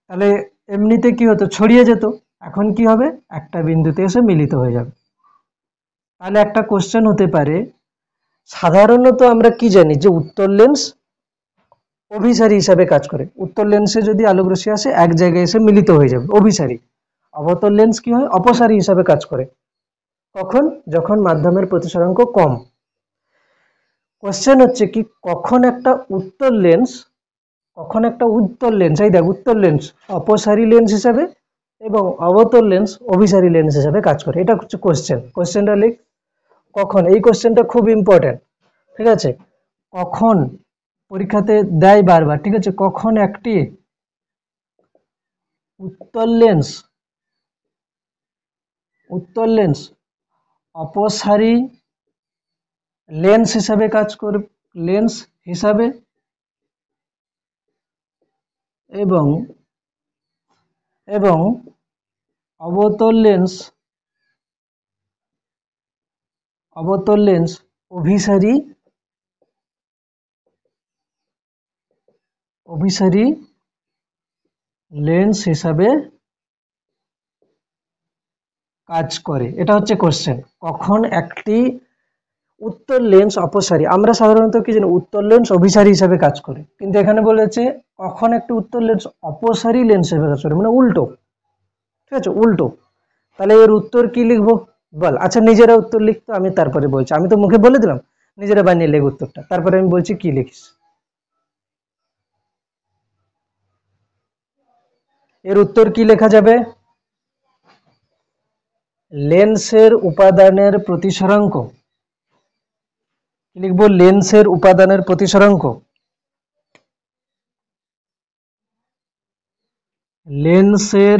তাহলে এমনিতে কি হতো? ছড়িয়ে যেত। এখন কি হবে? একটা বিন্দুতে এসে মিলিত হয়ে যাবে। তাহলে একটা কোশ্চেন হতে পারে, সাধারণত আমরা কি জানি? যে উত্তর লেন্স অভিসারী হিসাবে কাজ করে। উত্তর লেন্সে যদি আলোক রশ্মি আসে এক জায়গায় এসে মিলিত হয়ে যাবে, অভিসারী। অবতল লেন্স কি হয়? অপসারী হিসাবে কাজ করে। কখন? যখন মাধ্যমের প্রতিসরাঙ্ক কম। কোশ্চেন হচ্ছে কি কখন একটা উত্তর লেন্স, কখন একটা উত্তর লেন্স, এই দেখ উত্তর লেন্স অপসারী লেন্স হিসাবে এবং অবতল লেন্স অভিসারী লেন্স হিসাবে কাজ করে। এটা হচ্ছে কোশ্চেন। কোশ্চেনটা লিখ, কখন? এই কোশ্চেনটা খুব ইম্পর্টেন্ট। ঠিক আছে, কখন পরীক্ষাতে দেয় বারবার। ঠিক আছে, কখন একটি উত্তর লেন্স, উত্তর লেন্স অপসারী লেন্স হিসাবে কাজ করে, লেন্স হিসাবে, এবং এবং অবতল লেন্স, অবতল লেন্স অভিসারী, অভিসারী লেন্স হিসাবে কাজ করে। এটা হচ্ছে কোশ্চেন, কখন একটি উত্তর লেন্স অপসারী। আমরা সাধারণত কি জানি? উত্তর লেন্স অভিসারী হিসাবে কাজ করে, কিন্তু এখানে বলেছে কখন একটি উত্তর লেন্স অপসারী লেন্স হিসেবে কাজ করে, মানে উল্টো। ঠিক আছে, উল্টো। তাহলে এর উত্তর কি লিখবো বল? আচ্ছা নিজেরা উত্তর লিখতো, আমি তারপরে বলছি। আমি তো মুখে বলে দিলাম, নিজেরা বানিয়ে লেখ উত্তরটা, তারপরে আমি বলছি কি লিখিস। এর উত্তর কি লেখা যাবে? লেন্সের উপাদানের প্রতিসরাঙ্ক। কি লিখবো? লেন্সের উপাদানের প্রতিসরাঙ্ক, লেন্সের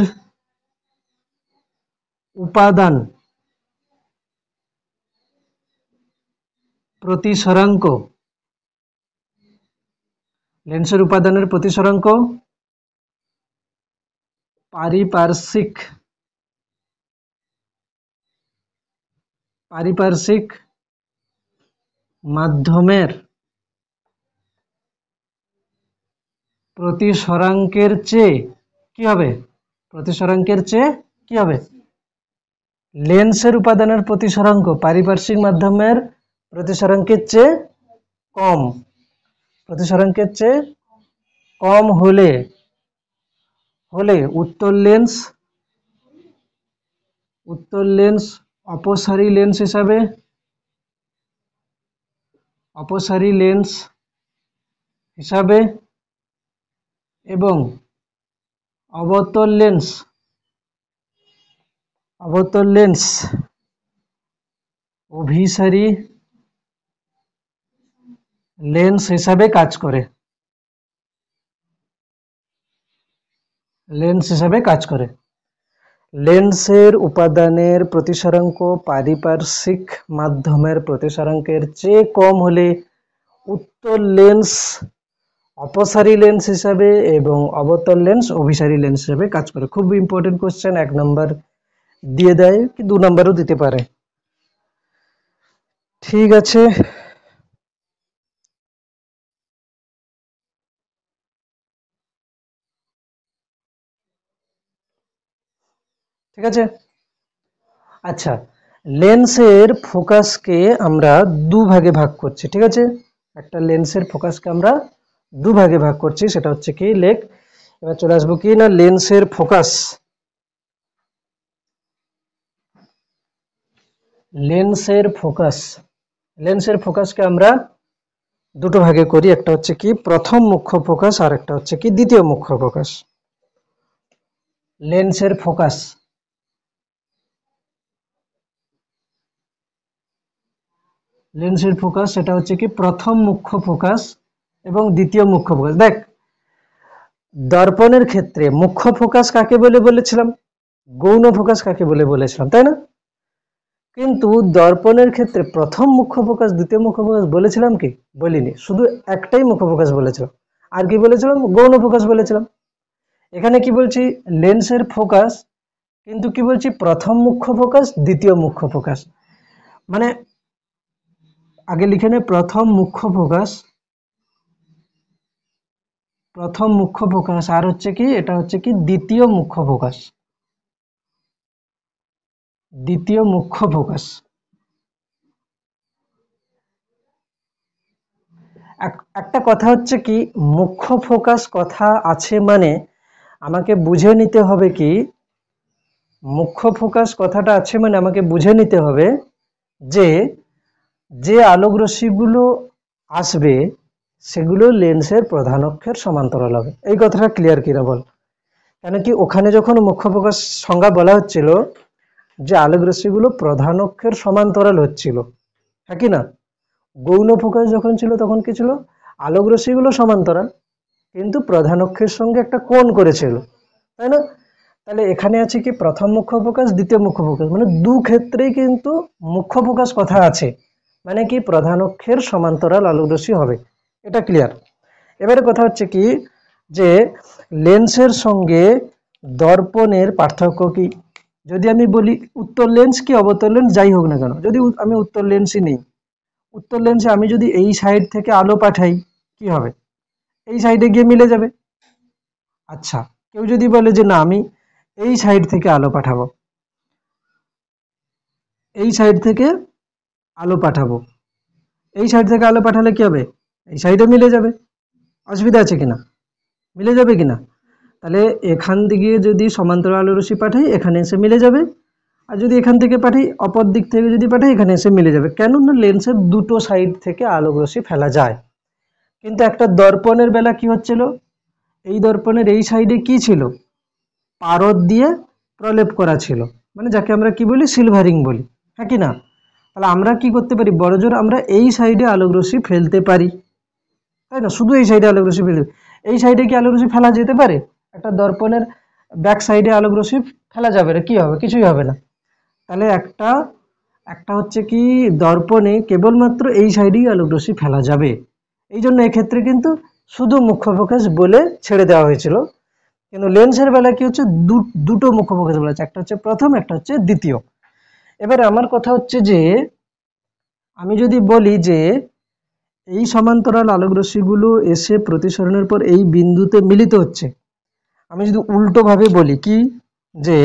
উপাদান প্রতিসরাঙ্ক, লেন্সের উপাদানের প্রতিসরাঙ্ক পারিপার্শ্বিক মাধ্যমের প্রতিসরাঙ্কের চেয়ে কি হবে? প্রতিসরাঙ্কের চেয়ে কি হবে? লেন্সের উপাদানের প্রতিসরাঙ্ক পারিপার্শ্বিক মাধ্যমের প্রতিসরাঙ্কের চেয়ে কম, প্রতিসরাঙ্কের চেয়ে কম হলে উত্তল লেন্স অপসারী লেন্স হিসাবে এবং অবতল লেন্স অভিসারী লেন্স হিসাবে কাজ করে। লেন্সের উপাদানের প্রতিসরাঙ্ক পারিপার্শ্বিক মাধ্যমের প্রতিসরাঙ্কের চেয়ে কম হলে উত্তল লেন্স অপসারী লেন্স হিসাবে এবং অবতল লেন্স অভিসারী লেন্স হিসাবে কাজ করে। খুব ইম্পর্টেন্ট কোশ্চেন, 1 নম্বর দিয়ে দেয় কি 2 নম্বরও দিতে পারে। ঠিক আছে, ঠিক আছে। আচ্ছা, লেন্সের ফোকাসকে আমরা দুভাগে ভাগ করছি, ঠিক আছে। একটা লেন্সের ফোকাসকে আমরা দুভাগে ভাগ করছি, সেটা হচ্ছে কি লেখ। এবার চলে আসবো কি না লেন্সের ফোকাসকে আমরা দুটো ভাগে করি, একটা হচ্ছে কি প্রথম মুখ্য ফোকাস আর একটা হচ্ছে কি দ্বিতীয় মুখ্য ফোকাস। লেন্সের ফোকাস সেটা হচ্ছে কি প্রথম মুখ্য ফোকাস এবং দ্বিতীয় মুখ্য ফোকাস। দেখ, দর্পণের ক্ষেত্রে মুখ্য ফোকাস কাকে বলে বলেছিলাম? গৌণ ফোকাস কাকে বলে বলেছিলাম, তাই না? কিন্তু দর্পণের ক্ষেত্রে প্রথম মুখ্য ফোকাস দ্বিতীয় মুখ্য ফোকাস বলেছিলাম কি? বলিনি, শুধু একটাই মুখ্য ফোকাস বলেছিলাম। আর কি বলেছিলাম? গৌণ ফোকাস বলেছিলাম। এখানে কি বলছি? লেন্সের ফোকাস, কিন্তু কি বলছি? প্রথম মুখ্য ফোকাস দ্বিতীয় মুখ্য ফোকাস। মানে আগে লিখে নে প্রথম মুখ্য ফোকাস আর হচ্ছে কি এটা হচ্ছে কি দ্বিতীয় মুখ্য ফোকাস। একটা কথা হচ্ছে কি মুখ্য ফোকাস কথা আছে মানে আমাকে বুঝে নিতে হবে কি মুখ্য ফোকাস কথাটা আছে মানে আমাকে বুঝে নিতে হবে যে আলোক রশ্মিগুলো আসবে সেগুলো লেন্সের প্রধান অক্ষের সমান্তরাল হবে। এই কথাটা ক্লিয়ার কিনা বল? কেন কি ওখানে যখন মুখ্য ফোকাস সংজ্ঞা বলা হচ্ছিল যে আলোক রশ্মিগুলো প্রধান অক্ষের সমান্তরাল হচ্ছিল, হ্যাঁ কি না? গৌণ ফোকাস যখন ছিল তখন কি ছিল? আলোক রশ্মিগুলো সমান্তরাল কিন্তু প্রধান অক্ষের সঙ্গে একটা কোণ করেছিল, তাই না? তাহলে এখানে আছে কি প্রথম মুখ্য ফোকাস দ্বিতীয় মুখ্য ফোকাস, মানে দু ক্ষেত্রেই কিন্তু মুখ্য ফোকাস কথা আছে, মানে কি প্রধান অক্ষের সমান্তরাল আলোক রশ্মি হবে। এটা ক্লিয়ার। এবারে কথা হচ্ছে কি যে লেন্সের সঙ্গে দর্পণের পার্থক্য কি? যদি আমি বলি উত্তল লেন্স কি অবতল লেন্স যাই হোক না কেন, যদি আমি উত্তল লেন্সই নেই, উত্তল লেন্সে আমি যদি এই সাইড থেকে আলো পাঠাই কি হবে? এই সাইডে গিয়ে মিলে যাবে। আচ্ছা, কেউ যদি বলে যে না আমি এই সাইড থেকে আলো পাঠাবো, এই সাইড থেকে আলো পাঠালে কি হবে? এই সাইডে মিলে যাবে। অসুবিধা আছে কিনা? মিলে যাবে কিনা? তাহলে এখান থেকে যদি সমান্তরাল আলো রশ্মি পাঠাই এখানে এসে মিলে যাবে, আর যদি এখান থেকে পাঠাই অপর দিক থেকে যদি পাঠাই এখানে এসে মিলে যাবে। কেন না লেন্সের দুটো সাইড থেকে আলোক রশ্মি ফেলা যায়। কিন্তু একটা দর্পণের বেলা কি হচ্ছিল? এই দর্পণের এই সাইডে কি ছিল? পারদ দিয়ে প্রলেপ করা ছিল, মানে যাকে আমরা কি বলি সিলভারিং বলি, হ্যাঁ কি না? তাহলে আমরা কি করতে পারি? বড়জোর আমরা এই সাইডে আলোক রশ্মি ফেলতে পারি, তাই না? শুধু এই সাইডে আলোক রশ্মি ফেলতে, এই সাইডে কি আলোক রশ্মি ফেলা যেতে পারে? একটা দর্পণের ব্যাক সাইডে আলোক রশ্মি ফেলা যাবে না, কি হবে? কিছুই হবে না। তাহলে একটা হচ্ছে কি দর্পণে কেবলমাত্র এই সাইডেই আলোক রশ্মি ফেলা যাবে। এই জন্য এক্ষেত্রে কিন্তু শুধু মুখ্য ফোকাস বলে ছেড়ে দেওয়া হয়েছিল। কিন্তু লেন্সের বেলা কি হচ্ছে, দুটো মুখ্য ফোকাস বলা আছে, একটা হচ্ছে প্রথম, একটা হচ্ছে দ্বিতীয়। এবারে আমার কথা হচ্ছে যে আমি যদি বলি যে এই সমান্তরাল আলোকরশ্মিগুলো এসে প্রতিসরণের পর এই বিন্দুতে মিলিত হচ্ছে, আমি যদি উল্টো ভাবে বলি কি, যে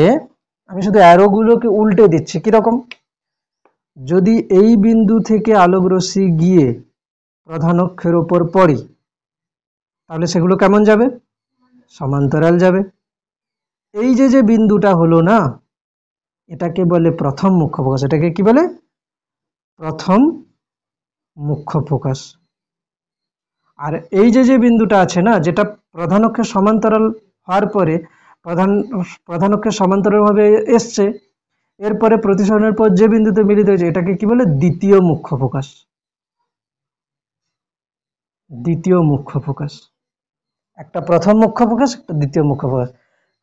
আমি শুধু অ্যারোগুলোকে উল্টে দিচ্ছি, কিরকম, যদি এই বিন্দু থেকে আলোকরশ্মি গিয়ে প্রধান অক্ষের ওপর পড়ে তাহলে সেগুলো কেমন যাবে, সমান্তরাল যাবে। এই যে বিন্দুটা হলো না, এটাকে বলে প্রথম মুখ্য ফোকাস। এটাকে কি বলে, প্রথম মুখ্য ফোকাস। আর এই যে বিন্দুটা আছে না, যেটা প্রধান অক্ষের সমান্তরাল হওয়ার পরে প্রধান অক্ষের সমান্তরাল ভাবে এসছে, এরপরে প্রতিসরণের পর যে বিন্দুতে মিলিত হয়েছে, এটাকে কি বলে, দ্বিতীয় মুখ্য ফোকাস। দ্বিতীয় মুখ্য ফোকাস, একটা প্রথম মুখ্য ফোকাস, একটা দ্বিতীয় মুখ্য ফোকাস।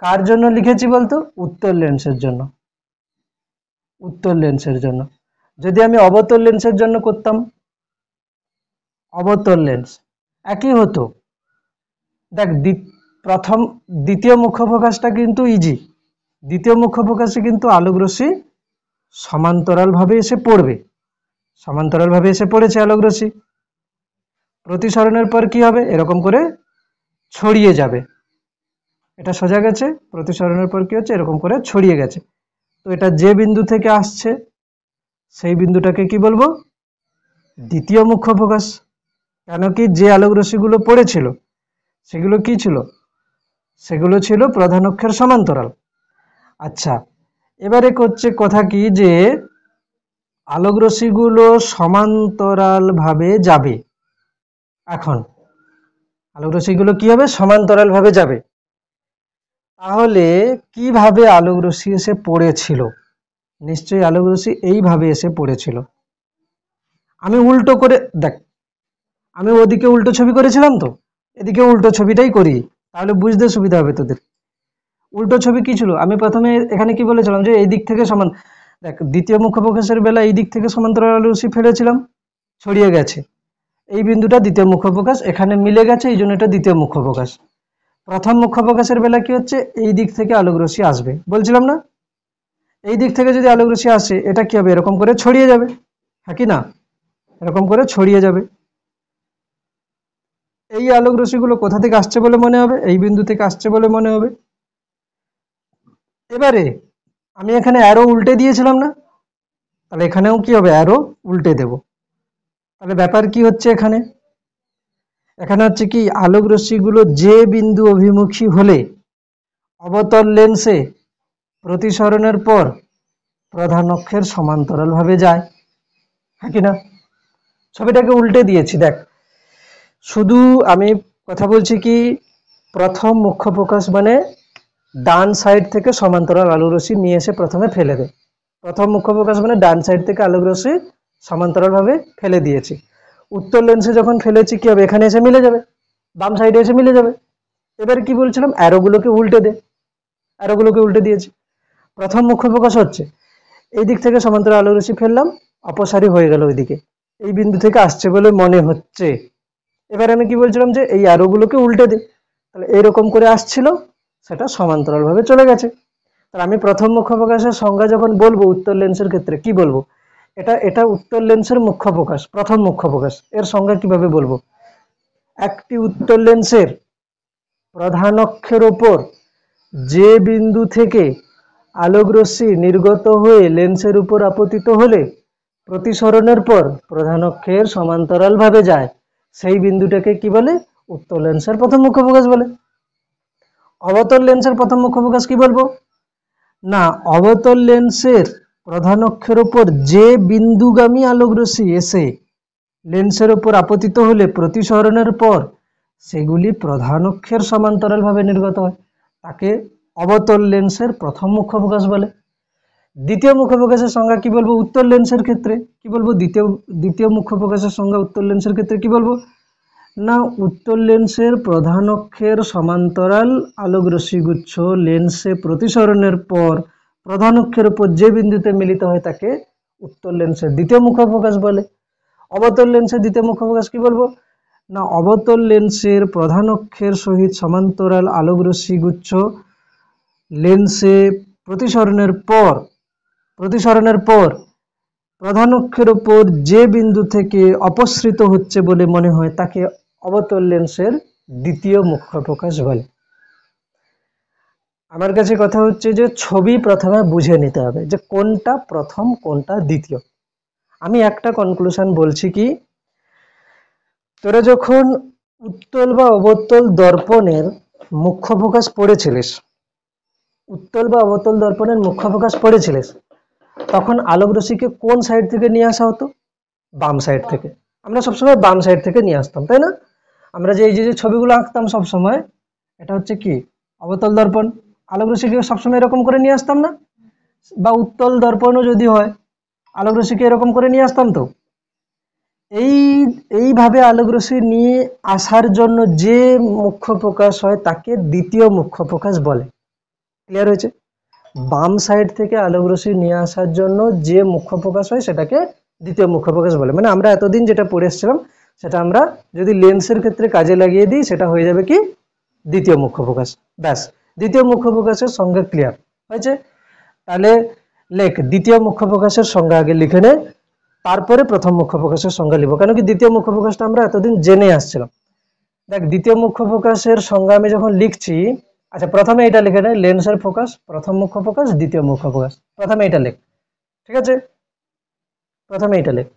কার জন্য লিখেছি বলতো, উত্তর লেন্সের জন্য। উত্তর লেন্সের জন্য। যদি আমি অবতল লেন্সের জন্য করতাম, অবতল লেন্স একই হতো। দেখ দ্বিতীয় মুখ্য ফোকাসটা কিন্তু ইজি। দ্বিতীয় মুখ্য ফোকাসে কিন্তু আলোকরশ্মি সমান্তরাল ভাবে এসে পড়বে, সমান্তরাল ভাবে এসে পড়েছে আলোকরশ্মি, প্রতিসরণের পর কি হবে, এরকম করে ছড়িয়ে যাবে। এটা সোজা গেছে, প্রতিসরণের পর কি হচ্ছে, এরকম করে ছড়িয়ে গেছে। তো এটা যে বিন্দু থেকে আসছে সেই বিন্দুটাকে কি বলবো, দ্বিতীয় মুখ্য ফোকাস। কেন কি, যে আলোক রশ্মিগুলো পড়েছিল সেগুলো কি ছিল, সেগুলো ছিল প্রধান অক্ষের সমান্তরাল। আচ্ছা, এবারে করছে কথা কি, যে আলোক রশ্মিগুলো সমান্তরাল ভাবে যাবে। এখন আলোক রশ্মিগুলো কি হবে, সমান্তরাল ভাবে যাবে। তাহলে কিভাবে আলোক রশ্মি এসে পড়েছিল, নিশ্চয়ই আলোক রশ্মি এইভাবে এসে পড়েছিল। আমি উল্টো করে দেখ, আমি ওদিকে উল্টো ছবি করেছিলাম, তো এদিকে উল্টো ছবিটাই করি, তাহলে বুঝতে সুবিধা হবে তোদের। উল্টো ছবি কি ছিল, আমি প্রথমে এখানে কি বলেছিলাম, যে এই দিক থেকে সমান, দেখ দ্বিতীয় মুখ্য ফোকাসের বেলা এই দিক থেকে সমান্তরাল আলোক রশ্মি ফেলেছিলাম, ছড়িয়ে গেছে, এই বিন্দুটা দ্বিতীয় মুখ্য ফোকাস, এখানে মিলে গেছে, এই জন্য এটা দ্বিতীয় মুখ্য ফোকাস। প্রথম মুখ্য ফোকাসের বেলা কি হচ্ছে, এই দিক থেকে আলোক রশ্মি আসবে, বলছিলাম না, এই দিক থেকে যদি আলোক রশ্মি আসে, এটা কি হবে, এরকম করে ছড়িয়ে যাবে, হ্যাঁ কি না, এরকম করে ছড়িয়ে যাবে। এই আলোক রশ্মিগুলো কোথা থেকে আসছে বলে মনে হবে, এই বিন্দু থেকে আসছে বলে মনে হবে। এবারে আমি এখানে অ্যারো উল্টে দিয়েছিলাম না, তাহলে এখানেও কি হবে, অ্যারো উল্টে দেব। তাহলে ব্যাপার কি হচ্ছে, এখানে এখানে হচ্ছে কি, আলোক রশ্মিগুলো যে বিন্দু অভিমুখী হলে অবতল লেন্সে প্রতিসরণের পর প্রধান অক্ষের সমান্তরাল ভাবে যায়, হ্যাঁ কি না, ছবিটাকে উল্টে দিয়েছি। দেখ, শুধু আমি কথা বলছি কি, প্রথম মুখ্য ফোকাস মানে ডান সাইড থেকে সমান্তরাল আলোক রশ্মি নিয়ে এসে প্রথমে ফেলে দেয়। প্রথম মুখ্য ফোকাস মানে ডান সাইড থেকে আলোক রশ্মি সমান্তরাল ভাবে ফেলে দিয়েছি। উত্তর লেন্সে যখন ফেলেছি কি হবে, এখানে এসে মিলে যাবে, বাম সাইডে এসে মিলে যাবে। এবারে কি বলছিলাম, অ্যারোগুলোকে উল্টে দে, অ্যারোগুলোকে উল্টে দিয়েছি। প্রথম মুখ্য ফোকাস হচ্ছে এই দিক থেকে সমান্তরাল আলোক রশ্মি ফেললাম, অপসারী হয়ে গেল ওইদিকে, এই বিন্দু থেকে আসছে বলে মনে হচ্ছে। এবার আমি কি বলছিলাম, যে এই অ্যারোগুলোকে উল্টে দে, তাহলে এরকম করে আসছিল, সেটা সমান্তরাল ভাবে চলে গেছে। তাহলে আমি প্রথম মুখ্য ফোকাসের সংজ্ঞা যখন বলবো উত্তর লেন্সের ক্ষেত্রে কি বলবো, এটা উত্তর লেন্সের মুখ্য ফোকাস, প্রথম মুখ্য ফোকাস। এর সংজ্ঞা কিভাবে বলবো, একটি উত্তর লেন্সের প্রধান অক্ষের ওপর যে বিন্দু থেকে আলোক রশ্মি নির্গত হয়ে লেন্সের উপর আপতিত হলে প্রতিসরণের পর প্রধান অক্ষের সমান্তরাল ভাবে যায়, সেই বিন্দুটাকে কি বলে, উত্তর লেন্সের প্রথম মুখ্য ফোকাস বলে। অবতল লেন্সের প্রথম মুখ্য ফোকাস কি বলবো না, অবতল লেন্সের প্রধান অক্ষের উপর যে বিন্দুগামী আলোক রশ্মি এসে লেন্সের উপর আপতিত হলে প্রতিসরণের পর সেগুলি প্রধান অক্ষের সমান্তরাল ভাবে নির্গত হয়, তাকে অবতল লেন্সের প্রথম মুখ্য ফোকাস বলে। দ্বিতীয় মুখ্য ফোকাসের সংজ্ঞা কি বলবো উত্তর লেন্সের ক্ষেত্রে, কি বলবো, দ্বিতীয় মুখ্য ফোকাসের সংজ্ঞা উত্তর লেন্সের ক্ষেত্রে কি বলবো না, উত্তর লেন্সের প্রধান অক্ষের সমান্তরাল আলোক রশ্মিগুচ্ছ লেন্সে প্রতিসরণের পর প্রধান অক্ষের উপর যে বিন্দুতে মিলিত হয় তাকে উত্তর লেন্সের দ্বিতীয় মুখ্য ফোকাস বলে। অবতল লেন্সের দ্বিতীয় মুখ্য ফোকাস কি বলবো না অবতল লেন্সের প্রধান অক্ষের সহিত সমান্তরাল আলোকরশ্মি গুচ্ছ লেন্সে প্রতিসরণের পর প্রধান অক্ষের উপর যে বিন্দু থেকে অপসৃত হচ্ছে বলে মনে হয় তাকে অবতল লেন্সের দ্বিতীয় মুখ্য প্রকাশ বলে। আমার কাছে কথা হচ্ছে যে ছবি প্রথমে বুঝে নিতে হবে যে কোনটা প্রথম কোনটা দ্বিতীয়। আমি একটা কনক্লুশন বলছি কি, তোরা যখন উত্তল বা অবতল দর্পণের মুখ্য প্রকাশ পড়েছিলিস তখন আলোক রশ্মিকে কোন সাইড থেকে নিয়ে আসা হতো? বাম সাইড থেকে। আমরা সবসময় বাম সাইড থেকে নিয়ে আসতাম, তাই না? আমরা যে এই যে ছবিগুলো আঁকতাম সবসময়, এটা হচ্ছে কি অবতল দর্পণ, আলোক রশ্মিকে সবসময় এরকম করে নিয়ে আসতাম না? বা উত্তল দর্পণও যদি হয় আলোক রশ্মিকে এরকম করে নিয়ে আসতাম তো। এইভাবে আলোক রশ্মি নিয়ে আসার জন্য যে মুখ্য প্রকাশ হয় তাকে দ্বিতীয় মুখ্য প্রকাশ বলে। ক্লিয়ার হয়েছে? বাম সাইড থেকে আলোক রশ্মি নিয়ে আসার জন্য যে মুখ্য প্রকাশ হয় সেটাকে দ্বিতীয় মুখ্য প্রকাশ বলে। মানে আমরা এতদিন যেটা পড়ে এসেছিলাম সেটা আমরা যদি লেন্সের ক্ষেত্রে কাজে লাগিয়ে দিই সেটা হয়ে যাবে কি দ্বিতীয় মুখ্য প্রকাশ। ব্যাস, দ্বিতীয় মুখ্য প্রকাশের সংজ্ঞা ক্লিয়ার হয়েছে। তাহলে লেখ দ্বিতীয় মুখ্য প্রকাশের সংজ্ঞা আগে লিখে নে, তারপরে প্রথম মুখ্য প্রকাশের সংজ্ঞা লিখব, কেন কি দ্বিতীয় মুখ্য প্রকাশটা আমরা এতদিন জেনে আসছিলাম। দেখ দ্বিতীয় মুখ্য প্রকাশের সংজ্ঞা আমি যখন লিখছি, আচ্ছা প্রথমে এটা লিখে নেয় লেন্সের ফোকাস, প্রথম মুখ্য প্রকাশ, দ্বিতীয় মুখ্য প্রকাশ, প্রথমে এটা লেখ, ঠিক আছে? প্রথমে এটা লেখ,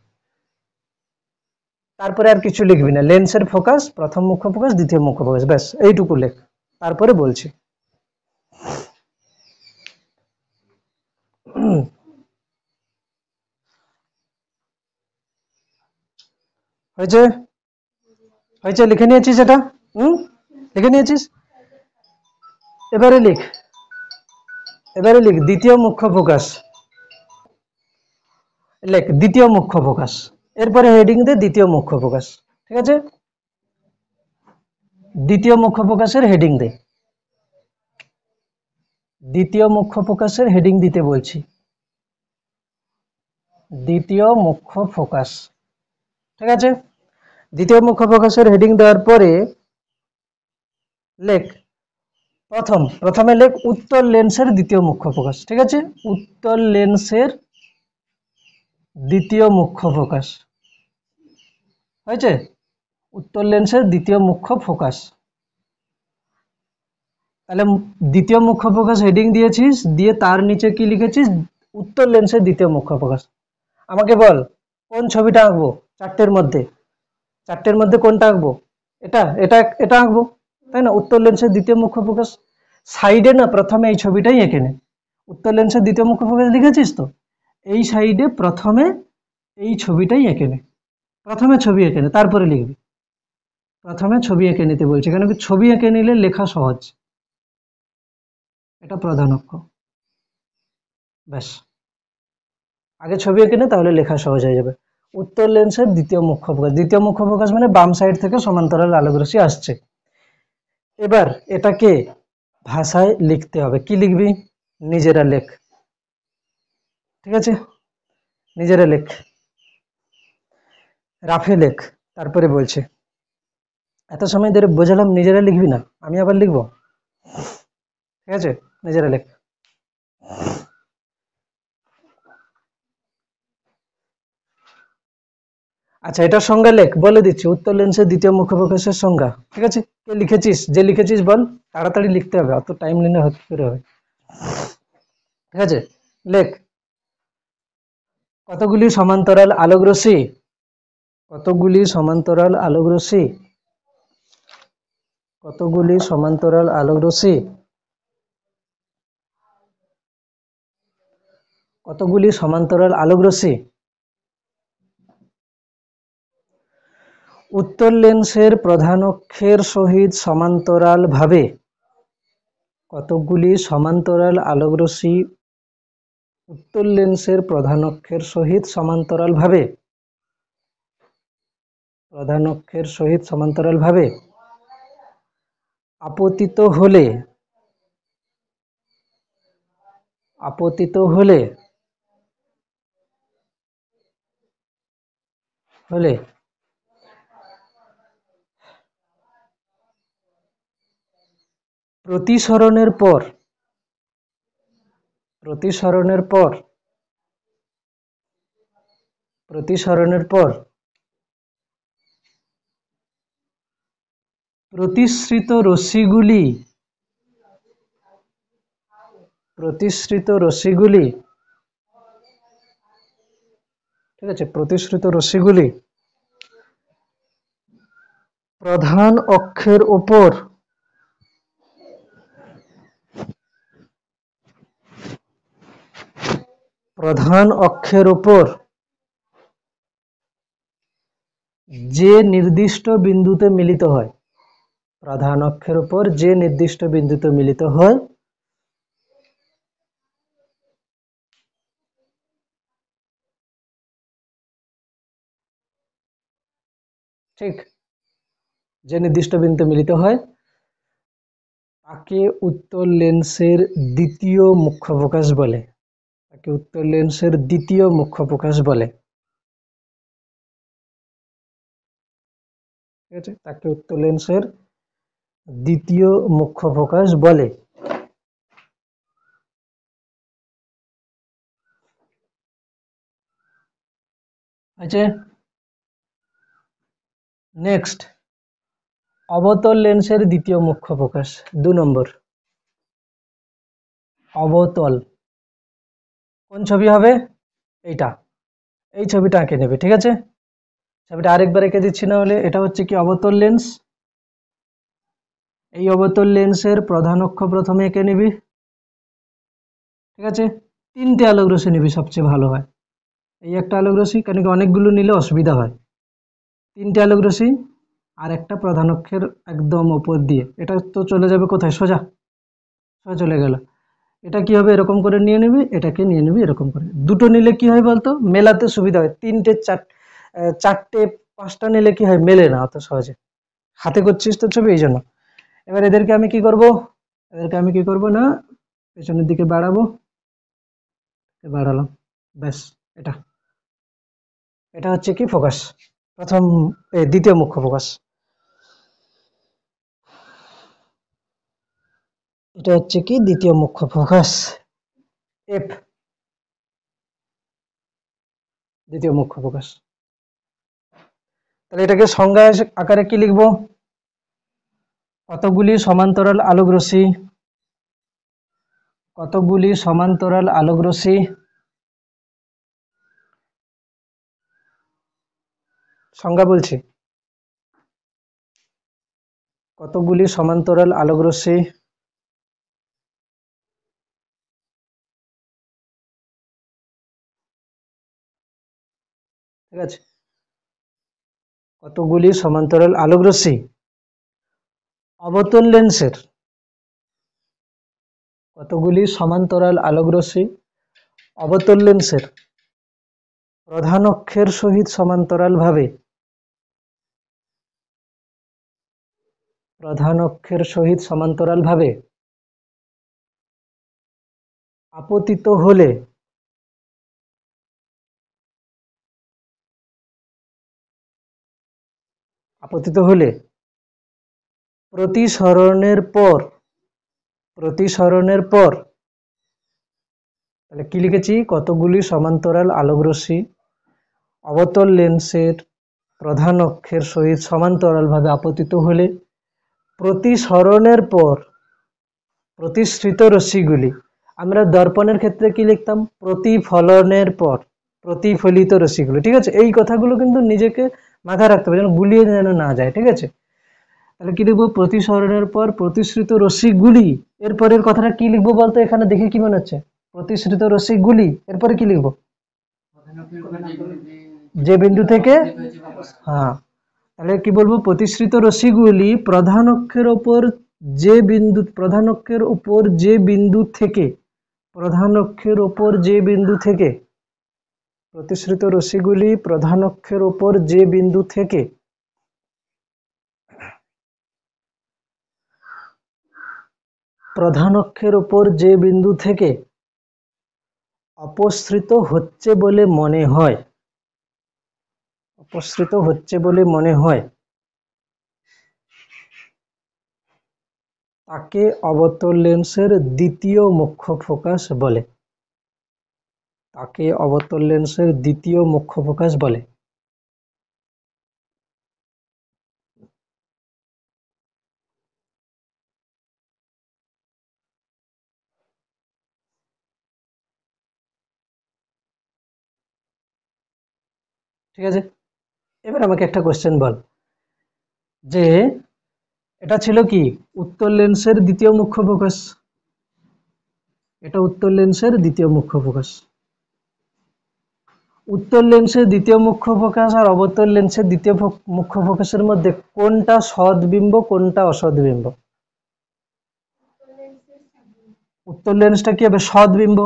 তারপরে আর কিছু লিখবি না, লেন্সের ফোকাস, প্রথম মুখ্য প্রকাশ, দ্বিতীয় মুখ্য প্রকাশ, ব্যাস এইটুকু লেখ, তারপরে বলছি। হয়েছে? হয়েছে, লিখে নিয়েছিস এটা? লিখে নিয়েছিস? এবারে লিখ দ্বিতীয় মুখ্য প্রকাশ, লেখ দ্বিতীয় মুখ্য প্রকাশ, এরপরে হেডিং দে দ্বিতীয় মুখ্য প্রকাশ, ঠিক আছে? দ্বিতীয় মুখ্য প্রকাশের হেডিং দে, দ্বিতীয় মুখ্য প্রকাশের হেডিং দিতে বলছি, দ্বিতীয় মুখ্য প্রকাশ, ঠিক আছে? দ্বিতীয় মুখ্য প্রকাশের হেডিং দেওয়ার পরে লেখ প্রথমে লেখ উত্তল লেন্সের দ্বিতীয় মুখ্য প্রকাশ, ঠিক আছে? উত্তল লেন্সের দ্বিতীয় মুখ্য প্রকাশ, হয়েছে? উত্তল লেন্সের দ্বিতীয় মুখ্য ফোকাস। তাহলে দ্বিতীয় মুখ্য প্রকাশ হেডিং দিয়েছিস, দিয়ে তার নিচে কি লিখেছিস? উত্তল লেন্সের দ্বিতীয় মুখ্য প্রকাশ। আমাকে বল কোন ছবিটা আঁকবো চারটের মধ্যে কোনটা আঁকবো? এটা এটা এটা আঁকবো, তাই না? উত্তল লেন্সের দ্বিতীয় মুখ্য প্রকাশ সাইডে না প্রথমে এই ছবিটাই এঁকে নে। উত্তল লেন্সের দ্বিতীয় মুখ্য প্রকাশ লিখেছিস তো, এই সাইডে প্রথমে এই ছবিটাই এঁকে নে, প্রথমে ছবি এঁকে নে, তারপরে লিখবি। প্রথমে ছবি এঁকে নিতে বলছে, কেন কি ছবি এঁকে নিলে লেখা সহজ। এটা প্রধান অক্ষ, ব্যাস আগে ছবি এঁকে নে, তাহলে লেখা সহজ হয়ে যাবে। উত্তল লেন্সের দ্বিতীয় মুখ্য প্রকাশ, দ্বিতীয় মুখ্য প্রকাশ মানে বাম সাইড থেকে সমান্তরাল আলোক রশ্মি আসছে। এবার এটাকে ভাষায় লিখতে হবে, কি লিখবি? নিজেরা লেখ, ঠিক আছে? নিজেরা লেখ, রাফে লেখ, তারপরে বলছে। এত সময় ধরে বোঝালাম নিজেরা লিখবি না, আমি আবার লিখবো, ঠিক আছে? নিজেরা লেখ। আচ্ছা এটার সংজ্ঞা লেখ, বলে দিচ্ছি উত্তল লেন্সের দ্বিতীয় মুখ্য প্রকাশের সংজ্ঞা, ঠিক আছে? কে লিখেছিস? যে লিখেছিস বল, তাড়াতাড়ি লিখতে হবে, অত টাইম নিলে হতে করে হবে, ঠিক আছে? লেখ কতগুলি সমান্তরাল আলোক রশ্মি, কতগুলি সমান্তরাল আলোক রশ্মি, কতগুলি সমান্তরাল আলোক রশ্মি, কতগুলি সমান্তরাল আলোক রশ্মি উত্তল লেন্সের প্রধান অক্ষের সহিত সমান্তরাল ভাবে, কতগুলি সমান্তরাল আলোক রশ্মি উত্তল লেন্সের প্রধান অক্ষের সহিত সমান্তরাল ভাবে, প্রধান অক্ষের সহিত সমান্তরাল ভাবে আপতিত হলে, আপতিত হলে হলে প্রতিসরণের পর প্রতিসরণের পর প্রতিসরণের পর প্রতিসৃত রশ্মিগুলি ঠিক আছে, প্রতিসৃত রশ্মিগুলি প্রধান অক্ষের উপর যে নির্দিষ্ট বিন্দুতে মিলিত হয়, প্রধান অক্ষের উপর যে নির্দিষ্ট বিন্দুতে মিলিত হয় ঠিক, যে নির্দিষ্ট বিন্দুতে মিলিত হয় তাকে উত্তল লেন্সের দ্বিতীয় মুখ্য ফোকাস বলে। তাকে উত্তল লেন্সের দ্বিতীয় মুখ্য ফোকাস বলে। ঠিক আছে, তাকে উত্তল লেন্সের দ্বিতীয় মুখ্য ফোকাস বলে। আচ্ছা, নেক্সট অবতল লেন্সের দ্বিতীয় মুখ্য ফোকাস 2 নম্বর। অবতল কোন ছবি হবে? এইটা, এই ছবিটা আঁকে নেবে। ঠিক আছে, ছবিটা আরেকবার এঁকে দিচ্ছি না হলে। এটা হচ্ছে কি অবতল লেন্স। এই অবতল লেন্সের প্রধান অক্ষ প্রথমে এঁকে নিবি। ঠিক আছে, 3টে আলোক রশ্মি নিবি, সবচেয়ে ভালো হয়। এই একটা আলোক রশ্মি, কেন কি অনেকগুলো নিলে অসুবিধা হয়। 3টে আলোক রশ্মি আর একটা প্রধান অক্ষের একদম উপর দিয়ে। এটা তো চলে যাবে কোথায়? সোজা সোজা চলে গেল। এটা কি হবে? এরকম করে নিয়ে নিবি, এটাকে নিয়ে নিবি এরকম করে। দুটো নিলে কি হয় বলতো? মেলাতে সুবিধা হয়। 3টে 4টে 5টা নিলে কি হয়? মেলে না অত সহজে। হাতে করছিস তো ছবি, এই জন্য। এবার এদেরকে আমি কি করব না, পেছনের দিকে বাড়াবো, বাড়ালাম, ব্যাস। এটা এটা হচ্ছে কি ফোকাস, দ্বিতীয় মুখ্য ফোকাস। এটা হচ্ছে কি দ্বিতীয় মুখ্য ফোকাস, এফ, দ্বিতীয় মুখ্য ফোকাস। তাহলে এটাকে সংজ্ঞা আকারে কি লিখবো? কতগুলি সমান্তরাল আলোক রশ্মি, কতগুলি সমান্তরাল আলোক রশ্মি সংজ্ঞা বলছি, কতগুলি সমান্তরাল আলোক রশ্মি ঠিক আছে, কতগুলি সমান্তরাল আলোক রশ্মি অবতল লেন্সের, কতগুলি সমান্তরাল আলোক রশ্মি অবতল লেন্সের প্রধান অক্ষের সহিত সমান্তরাল ভাবে, প্রধান অক্ষের সহিত সমান্তরাল ভাবে আপতিত হলে প্রতিসরণের পর তাহলে কি লিখেছি? কতগুলি সমান্তরাল আলোক রশ্মি অবতল লেন্সের প্রধান অক্ষের সহিত সমান্তরাল ভাবে আপতিত হলে প্রতিসরণের পর প্রতিসৃত রশ্মিগুলি, আমরা দর্পণের ক্ষেত্রে কি লিখতাম? প্রতিফলনের পর প্রতিফলিত রশ্মিগুলো। ঠিক আছে, এই কথাগুলো কিন্তু নিজেকে মাথায় রাখতে হবে, যেন গুলিয়ে যেন না যায়। ঠিক আছে, তাহলে কি লিখবো? প্রতিসরণের পর প্রতিসৃত রশ্মিগুলি। এরপরের কথাটা কি লিখবো বলতো? এখানে দেখে কি মনে হচ্ছে? প্রতিসৃত রশ্মিগুলি, এরপরে কি লিখবো? যে বিন্দু থেকে, হ্যাঁ, তাহলে কি বলবো? প্রতিসৃত রশ্মিগুলি প্রধান অক্ষের উপর যে বিন্দু, প্রধান অক্ষের উপর যে বিন্দু থেকে, প্রধান অক্ষের উপর যে বিন্দু থেকে, প্রতিসৃত রশ্মিগুলি প্রধান অক্ষের উপর যে বিন্দু থেকে প্রধান অক্ষের উপর যে বিন্দু থেকে অপসৃত হচ্ছে বলে মনে হয়, অপসৃত হচ্ছে বলে মনে হয় তাকে অবতল লেন্সের দ্বিতীয় মুখ্য ফোকাস বলে। তাকে অবতল লেন্সের দ্বিতীয় মুখ্য ফোকাস বলে। ঠিক আছে, এবার আমাকে একটা কোশ্চেন বল যে এটা ছিল কি উত্তল লেন্সের দ্বিতীয় মুখ্য ফোকাস, এটা উত্তল লেন্সের দ্বিতীয় মুখ্য ফোকাস। উত্তল লেন্সের দ্বিতীয় মুখ্য ফোকাস আর অবতল লেন্সের দ্বিতীয় মুখ্য ফোকাসের মধ্যে কোনটা সদ্বিম্ব কোনটা অসদ্বিম্ব? উত্তল লেন্সটা কি হবে? সদ্বিম্ব।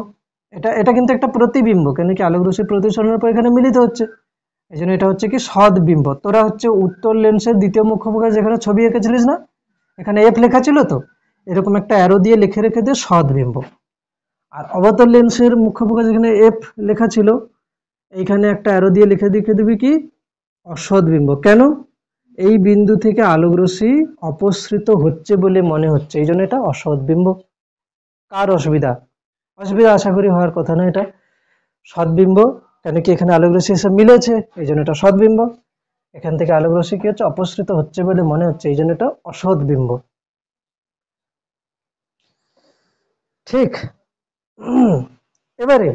এটা এটা কিন্তু একটা প্রতিবিম্ব, কেন কি আলোক রশ্মির প্রতিসরণের পর এখানে মিলিত হচ্ছে, এই জন্য এটা হচ্ছে কি সদ্বিম্ব। তোরা হচ্ছে উত্তল লেন্সের দ্বিতীয় মুখ্য ফোকাস যেখানে ছবি এঁকেছিলিস না, এখানে এফ লেখা ছিল তো, এরকম একটা অ্যারো দিয়ে লিখে রেখে দিয়ে সদ্বিম্ব। আর অবতল লেন্সের মুখ্য ফোকাস যেখানে এফ লেখা ছিল, এইখানে একটা অ্যারো দিয়ে লিখে দিবি কি অসদ্বিম্ব। কেন? এই বিন্দু থেকে আলোক রশ্মি অপসৃত হচ্ছে বলে মনে হচ্ছে, এই জন্য এটা অসদ্বিম্ব। কার অসুবিধা? অসুবিধা আশা করি হওয়ার কথা না, এটা সদ্বিম্ব। কেন কি এখানে আলোক রশ্মি এসে মিলেছে, এই জন্য এটা সদ্বিম্ব। এখান থেকে আলোক রশ্মি কি হচ্ছে? অপসৃত হচ্ছে বলে মনে হচ্ছে, এই জন্য এটা অসদ্বিম্ব। ঠিক। এবারে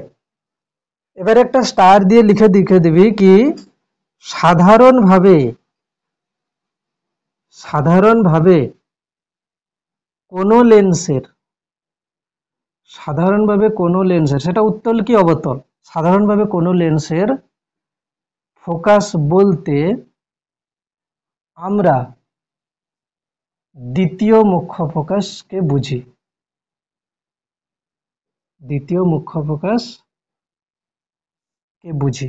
এবারে একটা স্টার দিয়ে লিখে দিবি কি সাধারণভাবে সাধারণভাবে কোনো লেন্সের সেটা উত্তল কি অবতল, সাধারণভাবে কোনো লেন্সের ফোকাস বলতে আমরা দ্বিতীয় মুখ্য ফোকাসকে বুঝি। দ্বিতীয় মুখ্য ফোকাস কে বুঝি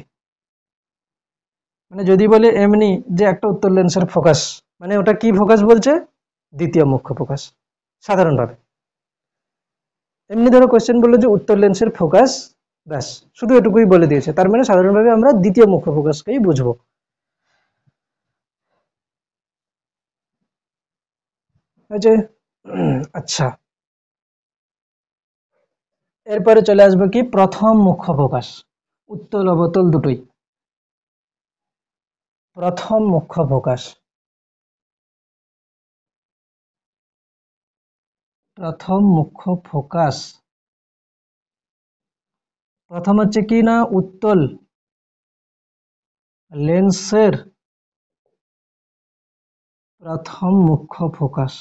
মানে যদি বলে এমনি যে একটা উত্তল লেন্সের ফোকাস, মানে ওটা কি ফোকাস বলছে? দ্বিতীয় মুখ্য ফোকাস সাধারণভাবে। এমনি ধরো কোশ্চেন বললো যে উত্তল লেন্সের ফোকাস, ব্যাস শুধু এটুকুই বলে দিয়েছে, তার মানে সাধারণভাবে আমরা দ্বিতীয় মুখ্য ফোকাসকেই বুঝবো। আচ্ছা, এরপরে চলে আসবে কি প্রথম মুখ্য ফোকাস, উত্তল অবতল দুটোই। প্রথম মুখ্য ফোকাস, প্রথম মুখ্য ফোকাস প্রথম হচ্ছে কি না উত্তল লেন্সের প্রথম মুখ্য ফোকাস,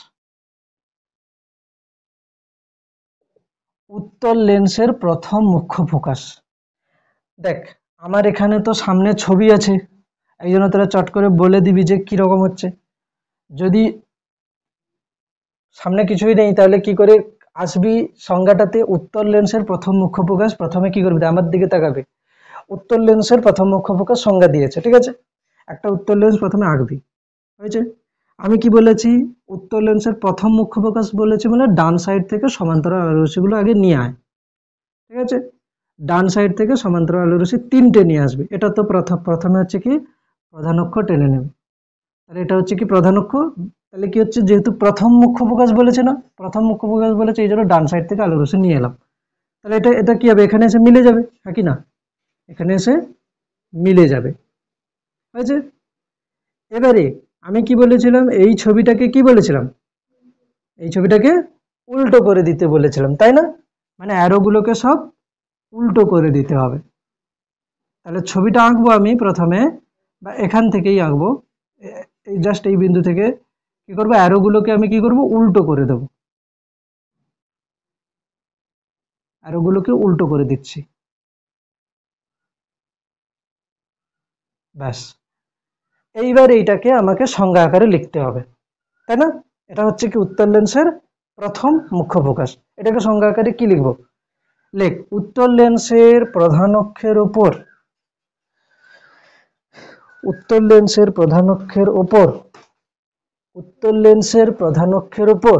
উত্তল লেন্সের প্রথম মুখ্য ফোকাস। দেখ আমার এখানে তো সামনে ছবি আছে, এই জন্য তোরা চট করে বলে দিবি যে কি রকম হচ্ছে। যদি সামনে কিছুই নেই তাহলে কি করে আসবি সংজ্ঞাটাতে? উত্তল লেন্সের প্রথম মুখ্য ফোকাস, প্রথমে কি করবি আমার দিকে তাকাবে, উত্তল লেন্সের প্রথম মুখ্য ফোকাস সংজ্ঞা দিয়েছে, ঠিক আছে? একটা উত্তল লেন্স প্রথমে আঁকবি, হয়েছে? আমি কি বলেছি? উত্তল লেন্সের প্রথম মুখ্য ফোকাস বলেছি মানে ডান সাইড থেকে সমান্তরাল আলো রশ্মিগুলো আগে নিয়ে আয়, ঠিক আছে? ডান সাইড থেকে সমান্তরাল আলো রশ্মি তিনটে নিয়ে আসবে। এটা তো প্রথমে হচ্ছে কি প্রধান অক্ষ টেনে নেবে, তাহলে এটা হচ্ছে কি প্রধান অক্ষ। তাহলে কি হচ্ছে, যেহেতু প্রথম মুখ্য ফোকাস বলেছে না, প্রথম মুখ্য ফোকাস বলেছে, এই জন্য ডান সাইড থেকে আলো রশ্মি নিয়ে এলাম। তাহলে এটা এটা কি হবে? এখানে এসে মিলে যাবে, হ্যাঁ কি না? এখানে এসে মিলে যাবে, হয়েছে? এবারে আমি কি বলেছিলাম? এই ছবিটাকে কি বলেছিলাম? এই ছবিটাকে উল্টো করে দিতে বলেছিলাম, তাই না? মানে অ্যারোগুলোকে সব উল্টো করে দিতে হবে। তাহলে ছবিটা আঁকবো আমি প্রথমে, বা এখান থেকেই আঁকবো, এই জাস্ট এই বিন্দু থেকে কি করবো, অ্যারোগুলোকে আমি কি করব উল্টো করে দেব, অ্যারোগুলোকে উল্টো করে দিচ্ছি, ব্যাস। এইবার এইটাকে আমাকে সংজ্ঞা আকারে লিখতে হবে, তাই না? এটা হচ্ছে কি উত্তল লেন্সের প্রথম মুখ্য ফোকাস। এটাকে সংজ্ঞা আকারে কি লিখবো? লেখ উত্তল লেন্সের প্রধান অক্ষের উপর, উত্তল লেন্সের প্রধান অক্ষের উপর, উত্তল লেন্সের প্রধান অক্ষের উপর,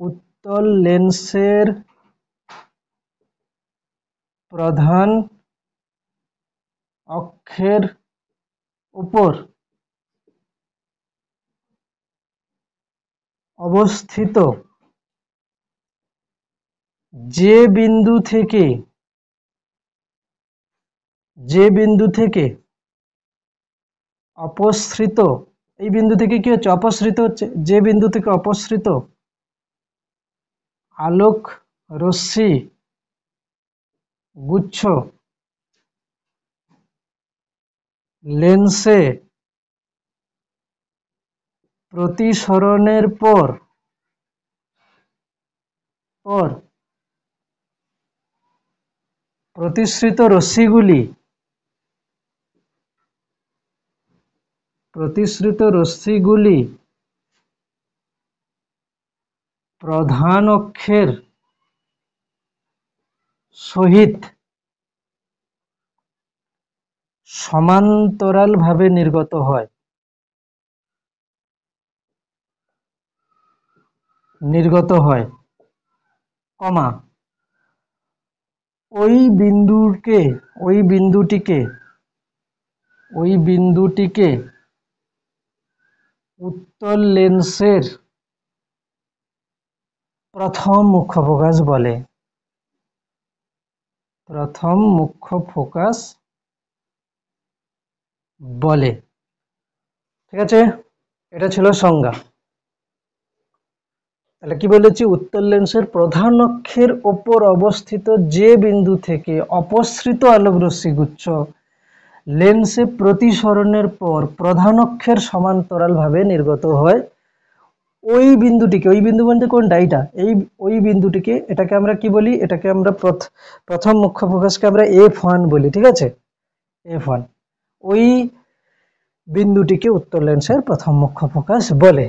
উত্তল লেন্সের প্রধান অক্ষের উপর অবস্থিত যে বিন্দু থেকে অপসৃত, এই বিন্দু থেকে কি হচ্ছে, অপসৃত হচ্ছে, যে বিন্দু থেকে অপসৃত আলোক রশ্মি গুচ্ছ লেন্সে প্রতিসরণের পর প্রতিসৃত রশ্মিগুলি প্রধান অক্ষের সহিত সমান্তরালভাবে নির্গত হয়, কমা ওই বিন্দুটিকে উত্তল লেন্সের প্রথম মুখ্য ফোকাস বলে। ঠিক আছে, এটা ছিল সংজ্ঞা। তাহলে কি বলেছি, উত্তল লেন্সের প্রধান অক্ষের ওপর অবস্থিত যে বিন্দু থেকে অপসৃত আলোক রশ্মিগুচ্ছ লেন্সে প্রতিসরণের পর প্রধান অক্ষের সমান্তরালভাবে নির্গত হয়, ওই বিন্দুটিকে, ওই বিন্দু বলতে কোনটা, এইটা, ওই বিন্দুটিকে, এটাকে আমরা কি বলি, এটাকে আমরা প্রথম মুখ্য ফোকাসকে আমরা F1 বলি। ঠিক আছে, F1, ওই বিন্দুটিকে উত্তল লেন্সের প্রথম মুখ্য ফোকাস বলে।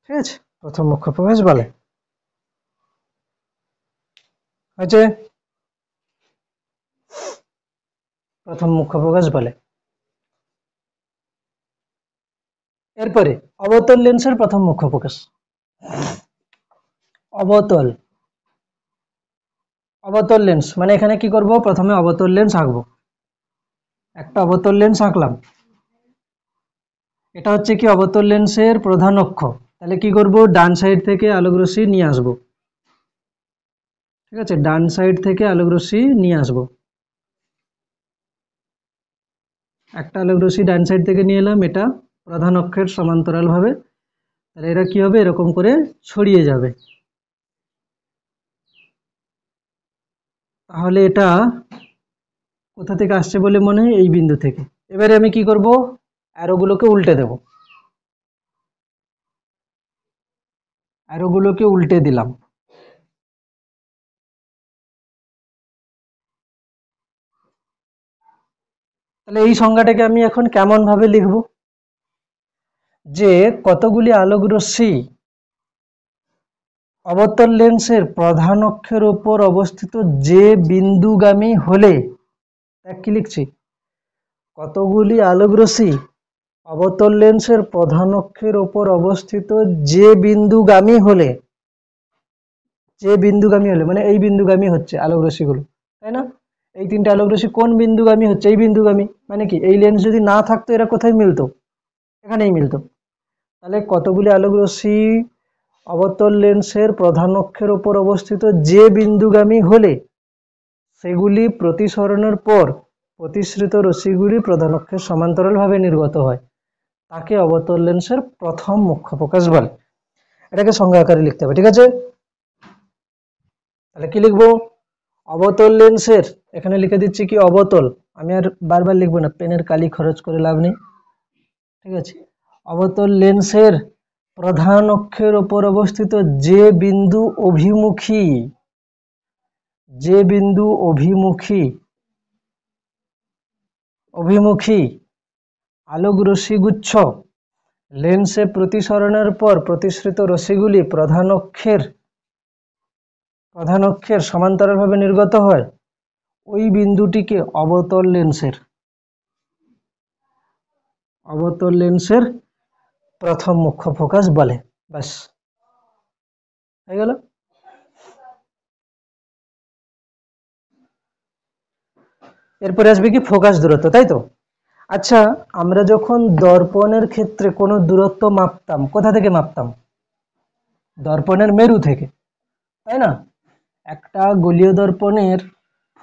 ঠিক আছে, প্রথম মুখ্য ফোকাস বলে। হয়েছে, প্রথম মুখ্য ফোকাস বলে। এরপরে অবতল লেন্সের প্রথম মুখ্য ফোকাস। অবতল লেন্স মানে এখানে কি করব, প্রথমে অবতল লেন্স আঁকবো, একটা অবতল লেন্স আঁকলাম, এটা হচ্ছে কি অবতল লেন্সের প্রধান অক্ষ। তাহলে কি করব, ডান সাইড থেকে আলোক রশ্মি নিয়ে আসবো। ঠিক আছে, ডান সাইড থেকে আলোক রশ্মি নিয়ে আসবো, একটা আলোক রশ্মি ডান সাইড থেকে নিয়ে এলাম, এটা প্রধান অক্ষের সমান্তরাল ভাবে, তাহলে এটা কি হবে, এরকম করে ছড়িয়ে যাবে। তাহলে এটা কোথা থেকে আসছে বলে মনে হয়, এই বিন্দু থেকে। এবারে আমি কি করব, অ্যারোগুলোকে উল্টে দেব, অ্যারোগুলোকে উল্টে দিলাম। তাহলে এই সংজ্ঞাটাকে আমি এখন কেমন ভাবে লিখব, যে কতগুলি আলোক রশ্মি অবতল লেন্সের প্রধান অক্ষের উপর অবস্থিত যে বিন্দুগামী হলে, কি লিখছি, কতগুলি আলোক রশ্মি অবতল লেন্সের প্রধান অক্ষের উপর অবস্থিত যে বিন্দুগামী হলে, মানে এই বিন্দুগামী হচ্ছে আলোক রশ্মিগুলো, তাই না, এই তিনটা আলোক রশ্মি কোন বিন্দুগামী হচ্ছে, এই বিন্দুগামী, মানে কি এই লেন্স যদি না থাকতো এরা কোথায় মিলতো, এখানেই মিলতো। তাহলে কতগুলি আলোক রশ্মি অবতল লেন্সের প্রধান অক্ষের উপর অবস্থিত যে বিন্দুগামী হলে সেগুলি প্রতিসরণের পর প্রতিসৃত রশ্মিগুলি প্রধান অক্ষের সমান্তরালভাবে নির্গত হয়, তাকে অবতল লেন্সের প্রথম মুখ্য ফোকাস বলে। এটাকে সংজ্ঞা আকারে লিখতে হবে। ঠিক আছে, তাহলে কি লিখবো, অবতল লেন্সের, এখানে লিখে দিচ্ছি কি অবতল, আমি আর বারবার লিখবো না, পেনের কালি খরচ করে লাভ নেই। ঠিক আছে, অবতল লেন্সের প্রধান অক্ষের উপর অবস্থিত যে বিন্দু অভিমুখী আলোক রশ্মিগুচ্ছ লেন্সে প্রতিসরণের পর প্রতিসৃত রশ্মিগুলি প্রধান অক্ষের সমান্তরালভাবে নির্গত হয়, ওই বিন্দুটিকে অবতল লেন্সের প্রথম মুখ্য ফোকাস বলে। ব্যাস, হয়ে গেল। এরপরে আসবে কি ফোকাস দূরত্ব, তাই তো। আচ্ছা, আমরা যখন দর্পণের ক্ষেত্রে কোনো দূরত্ব মাপতাম, কোথা থেকে মাপতাম, দর্পণের মেরু থেকে, তাই না? একটা গোলীয় দর্পণের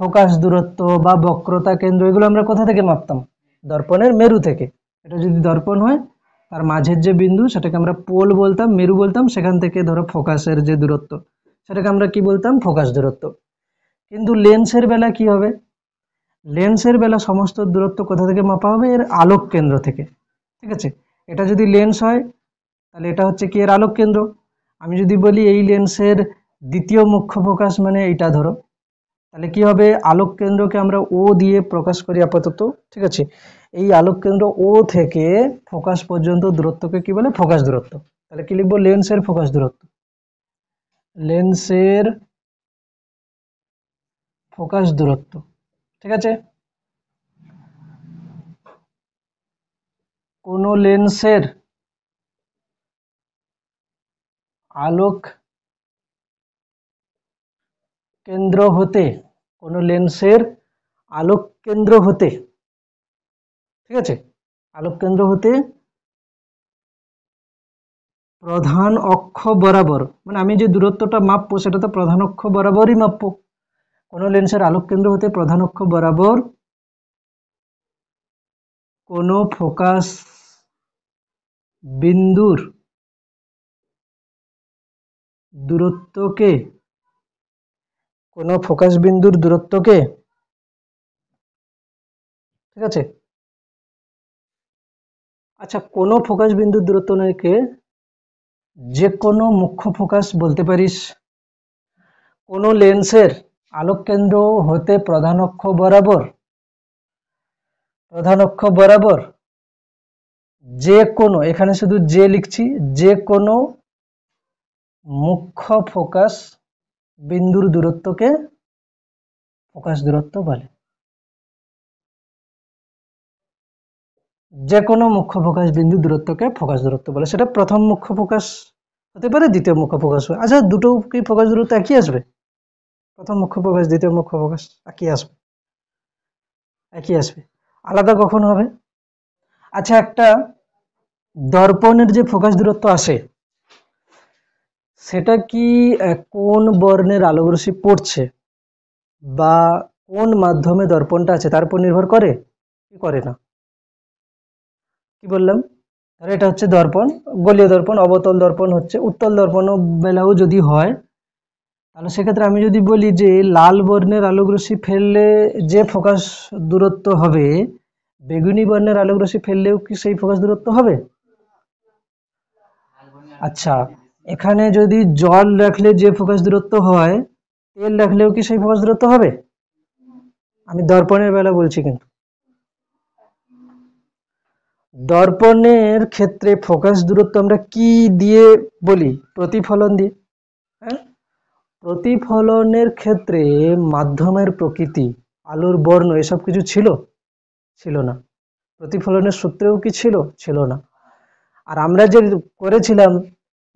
ফোকাস দূরত্ব বা বক্রতা কেন্দ্র এগুলো আমরা কোথা থেকে মাপতাম? দর্পণের মেরু থেকে। এটা যদি দর্পণ হয় তার মাঝের যে বিন্দু সেটাকে আমরা পোল বলতাম, মেরু বলতাম, সেখান থেকে ধরো ফোকাসের যে দূরত্ব সেটাকে আমরা কি বলতাম? ফোকাস দূরত্ব। কিন্তু লেন্সের বেলা কি হবে? লেন্সের বেলা সমস্ত দূরত্ব কোথা থেকে মাপা হবে? এর আলোক কেন্দ্র থেকে। ঠিক আছে, এটা যদি লেন্স হয় তাহলে এটা হচ্ছে কি? এর আলোক কেন্দ্র। আমি যদি বলি এই লেন্সের দ্বিতীয় মুখ্য ফোকাস মানে এইটা ধরো, তাহলে কি হবে? আলোক কেন্দ্রকে আমরা ও দিয়ে প্রকাশ করি আপাতত। ঠিক আছে, এই আলোক কেন্দ্র ও থেকে ফোকাস পর্যন্ত দূরত্বকে কি বলে? ফোকাস দূরত্ব। তাহলে কি লিখবো? লেন্সের ফোকাস দূরত্ব। লেন্সের ফোকাস দূরত্ব। ঠিক আছে, কোন লেন্সের আলোক কেন্দ্র হতে, কোন লেন্সের আলোক কেন্দ্র হতে, ঠিক আছে, আলোক কেন্দ্র হতে প্রধান অক্ষ বরাবর, মানে আমি যে দূরত্বটা মাপবো সেটা তো প্রধান অক্ষ বরাবরই মাপবো। কোন লেন্সের আলোক কেন্দ্র হতে প্রধান অক্ষ বরাবর কোন ফোকাস বিন্দুর দূরত্বকে, কোন ফোকাস বিন্দুর দূরত্বকে, ঠিক আছে, আচ্ছা কোন ফোকাস বিন্দুর দূরত্বকে যে কোনো মুখ্য ফোকাস বলতে পারিস। কোন লেন্সের আলোক কেন্দ্র হতে প্রধান অক্ষ বরাবর, প্রধান অক্ষ বরাবর যে কোনো, এখানে শুধু যে লিখছি, যে কোনো মুখ্য ফোকাস বিন্দুর দূরত্বকে ফোকাস দূরত্ব বলে। যে কোনো মুখ্য ফোকাস বিন্দু দূরত্বকে ফোকাস দূরত্ব বলে। সেটা প্রথম মুখ্য ফোকাস হতে পারে, দ্বিতীয় মুখ্য ফোকাস। আচ্ছা দুটো কি ফোকাস দূরত্ব একই আসবে? প্রথম মুখ্য ফোকাস দ্বিতীয় মুখ্য ফোকাস একই আসবে? একই আসবে। আলাদা কখন হবে? আচ্ছা একটা দর্পণের যে ফোকাস দূরত্ব আসে সেটা কি কোন বর্ণের আলোকরশ্মি পড়ছে বা কোন মাধ্যমে দর্পণটা আছে তার উপর নির্ভর করে? কি করে না? কি বললাম? আর এটা হচ্ছে দর্পণ, গোলীয় দর্পণ। অবতল দর্পণ হচ্ছে, উত্তল দর্পণ বেলাও যদি হয় তাহলে সেক্ষেত্রে আমি যদি বলি যে লাল বর্ণের আলোক রশ্মি ফেললে যে ফোকাস দূরত্ব হবে, বেগুনি বর্ণের আলোক রশ্মি ফেললেও কি সেই ফোকাস দূরত্ব হবে? আচ্ছা এখানে যদি জল রাখলে যে ফোকাস দূরত্ব হয়, তেল রাখলেও কি সেই ফোকাস দূরত্ব হবে? আমি দর্পণের বেলা বলছি। কিন্তু দর্পণের ক্ষেত্রে ফোকাস দূরত্ব আমরা কি দিয়ে বলি? প্রতিফলন দিয়ে। হ্যাঁ, প্রতিফলনের ক্ষেত্রে মাধ্যমের প্রকৃতি, আলোর বর্ণ এসব কিছু ছিল? ছিল না। প্রতিফলনের সূত্রেও কি ছিল? ছিল না। আর আমরা যে করেছিলাম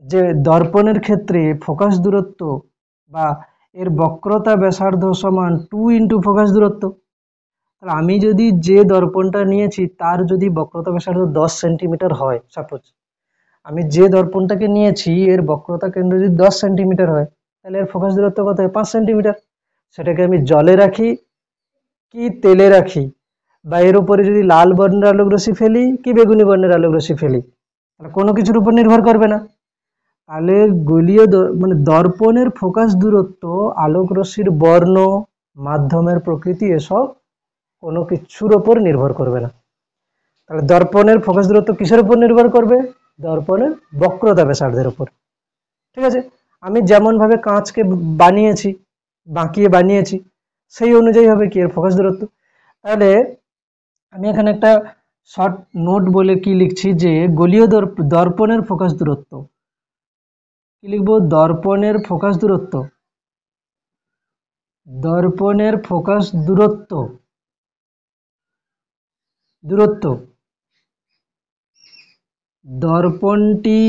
যে দর্পণের ক্ষেত্রে ফোকাস দূরত্ব বা এর বক্রতা ব্যাসার্ধ সমান 2 ইন্টু ফোকাস দূরত্ব। তাহলে আমি যদি যে দর্পণটা নিয়েছি তার যদি বক্রতা ব্যাসার্ধ 10 সেন্টিমিটার হয়, সাপোজ আমি যে দর্পণটাকে নিয়েছি এর বক্রতা কেন্দ্র যদি 10 সেন্টিমিটার হয়, তাহলে এর ফোকাস দূরত্ব কত হয়? 5 সেন্টিমিটার। সেটাকে আমি জলে রাখি কি তেলে রাখি, বা এর উপরে যদি লাল বর্ণের আলোক রশ্মি ফেলি কি বেগুনি বর্ণের আলোক রশ্মি ফেলি, তাহলে কোনো কিছুর উপর নির্ভর করবে না। তাহলে মানে দর্পণের ফোকাস দূরত্ব, আলোক রশ্মির বর্ণ, মাধ্যমের প্রকৃতি এসব কোনো কিছুর উপর নির্ভর করবে না। তাহলে দর্পণের ফোকাস দূরত্ব কিসের উপর নির্ভর করবে? দর্পণের বক্রতা ব্যাসার্ধের উপর। ঠিক আছে, আমি যেমন ভাবে কাঁচকে বানিয়েছি, বাঁকিয়ে বানিয়েছি, সেই অনুযায়ী হবে কি এর ফোকাস দূরত্ব। তাহলে আমি এখানে একটা শর্ট নোট বলে কি লিখছি যে গোলীয় দর্পণের ফোকাস দূরত্ব, কি লিখবো? দর্পণের ফোকাস দূরত্ব, দর্পণের ফোকাস দূরত্ব, দূরত্ব দর্পণটি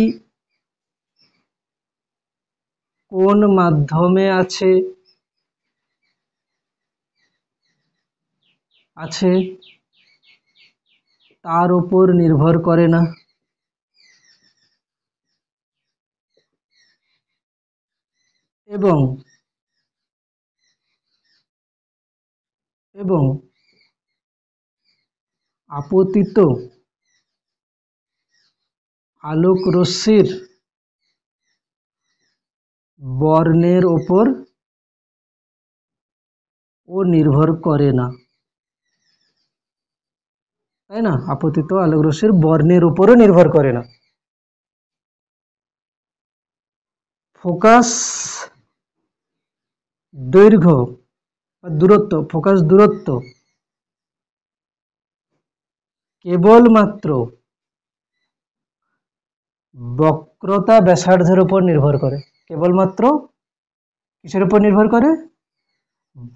কোন মাধ্যমে আছে, আছে তার উপর নির্ভর করে না। এবং এবং আপতিত আলোক রশ্মির বর্ণের ওপর ও নির্ভর করে না, তাই না? আপতিত আলোক রশ্মির বর্ণের উপরও নির্ভর করে না। ফোকাস দৈর্ঘ্য বা দূরত্ব, ফোকাস দূরত্ব কেবলমাত্র বক্রতা ব্যাসার্ধের উপর নির্ভর করে। কেবলমাত্র কিসের উপর নির্ভর করে?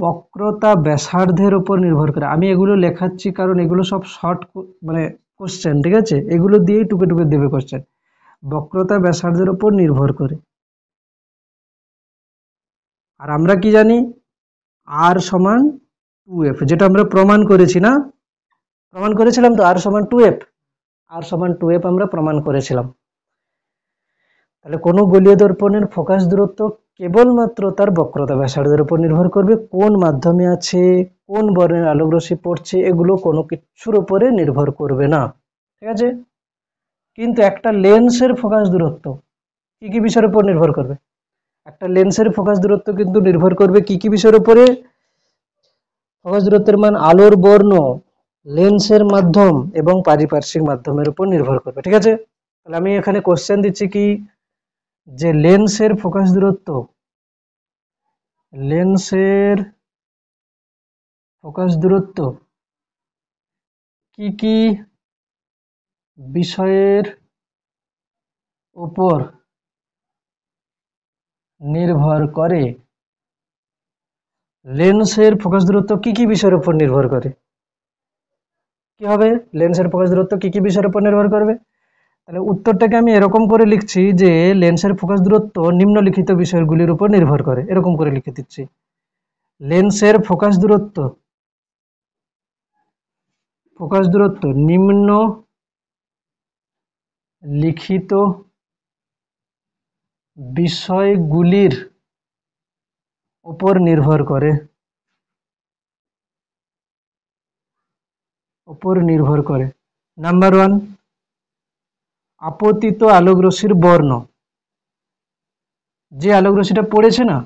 বক্রতা ব্যাসার্ধের উপর নির্ভর করে। আমি এগুলো লেখাচ্ছি কারণ এগুলো সব শর্ট মানে কোশ্চেন, ঠিক আছে? এগুলো দিয়েই টুকে টুকে দেবে কোশ্চেন। বক্রতা ব্যাসার্ধের উপর নির্ভর করে। আর আমরা কি জানি? আর সমান 2f, যেটা আমরা প্রমাণ করেছি না? প্রমাণ করেছিলাম তো, আর সমান 2f। আর সমান 2f আমরা প্রমাণ করেছিলাম। তাহলে কোনো গোলীয় দর্পণের ফোকাস দূরত্ব কেবলমাত্র তার বক্রতা ব্যাসার্ধের উপর নির্ভর করবে। কোন মাধ্যমে আছে, কোন বর্ণের আলোক রশ্মি পড়ছে, এগুলো কোনো কিছুর উপরে নির্ভর করবে না, ঠিক আছে? কিন্তু একটা লেন্সের ফোকাস দূরত্ব কি কি বিষয়ের উপর নির্ভর করবে? একটা লেন্সের ফোকাস দূরত্ব কিন্তু নির্ভর করবে কি কি বিষয়ের উপরে? ফোকাস দূরত্বের মান আলোর বর্ণ, লেন্সের মাধ্যম এবং পারিপার্শ্বিক মাধ্যমের উপর নির্ভর করবে, ঠিক আছে? তাহলে আমি এখানে কোশ্চেন দিচ্ছি কি, যে লেন্সের ফোকাস দূরত্ব, লেন্সের ফোকাস দূরত্ব কি কি বিষয়ের উপর নির্ভর করে? লেন্সের ফোকাস দূরত্ব কি কি বিষয়ের উপর নির্ভর করে? কি হবে? লেন্সের ফোকাস দূরত্ব কি কি বিষয়ের উপর নির্ভর করবে? তাহলে উত্তরটাকে আমি এরকম করে লিখছি যে লেন্সের ফোকাস দূরত্ব নিম্নলিখিত বিষয়গুলির উপর নির্ভর করে, এরকম করে লিখে দিচ্ছি। লেন্সের ফোকাস দূরত্ব নিম্ন লিখিত বিষয়গুলির উপর নির্ভর করে। নাম্বার 1, আপতিত আলোক রশ্মির বর্ণ। যে আলোক রশ্মিটা পড়েছে না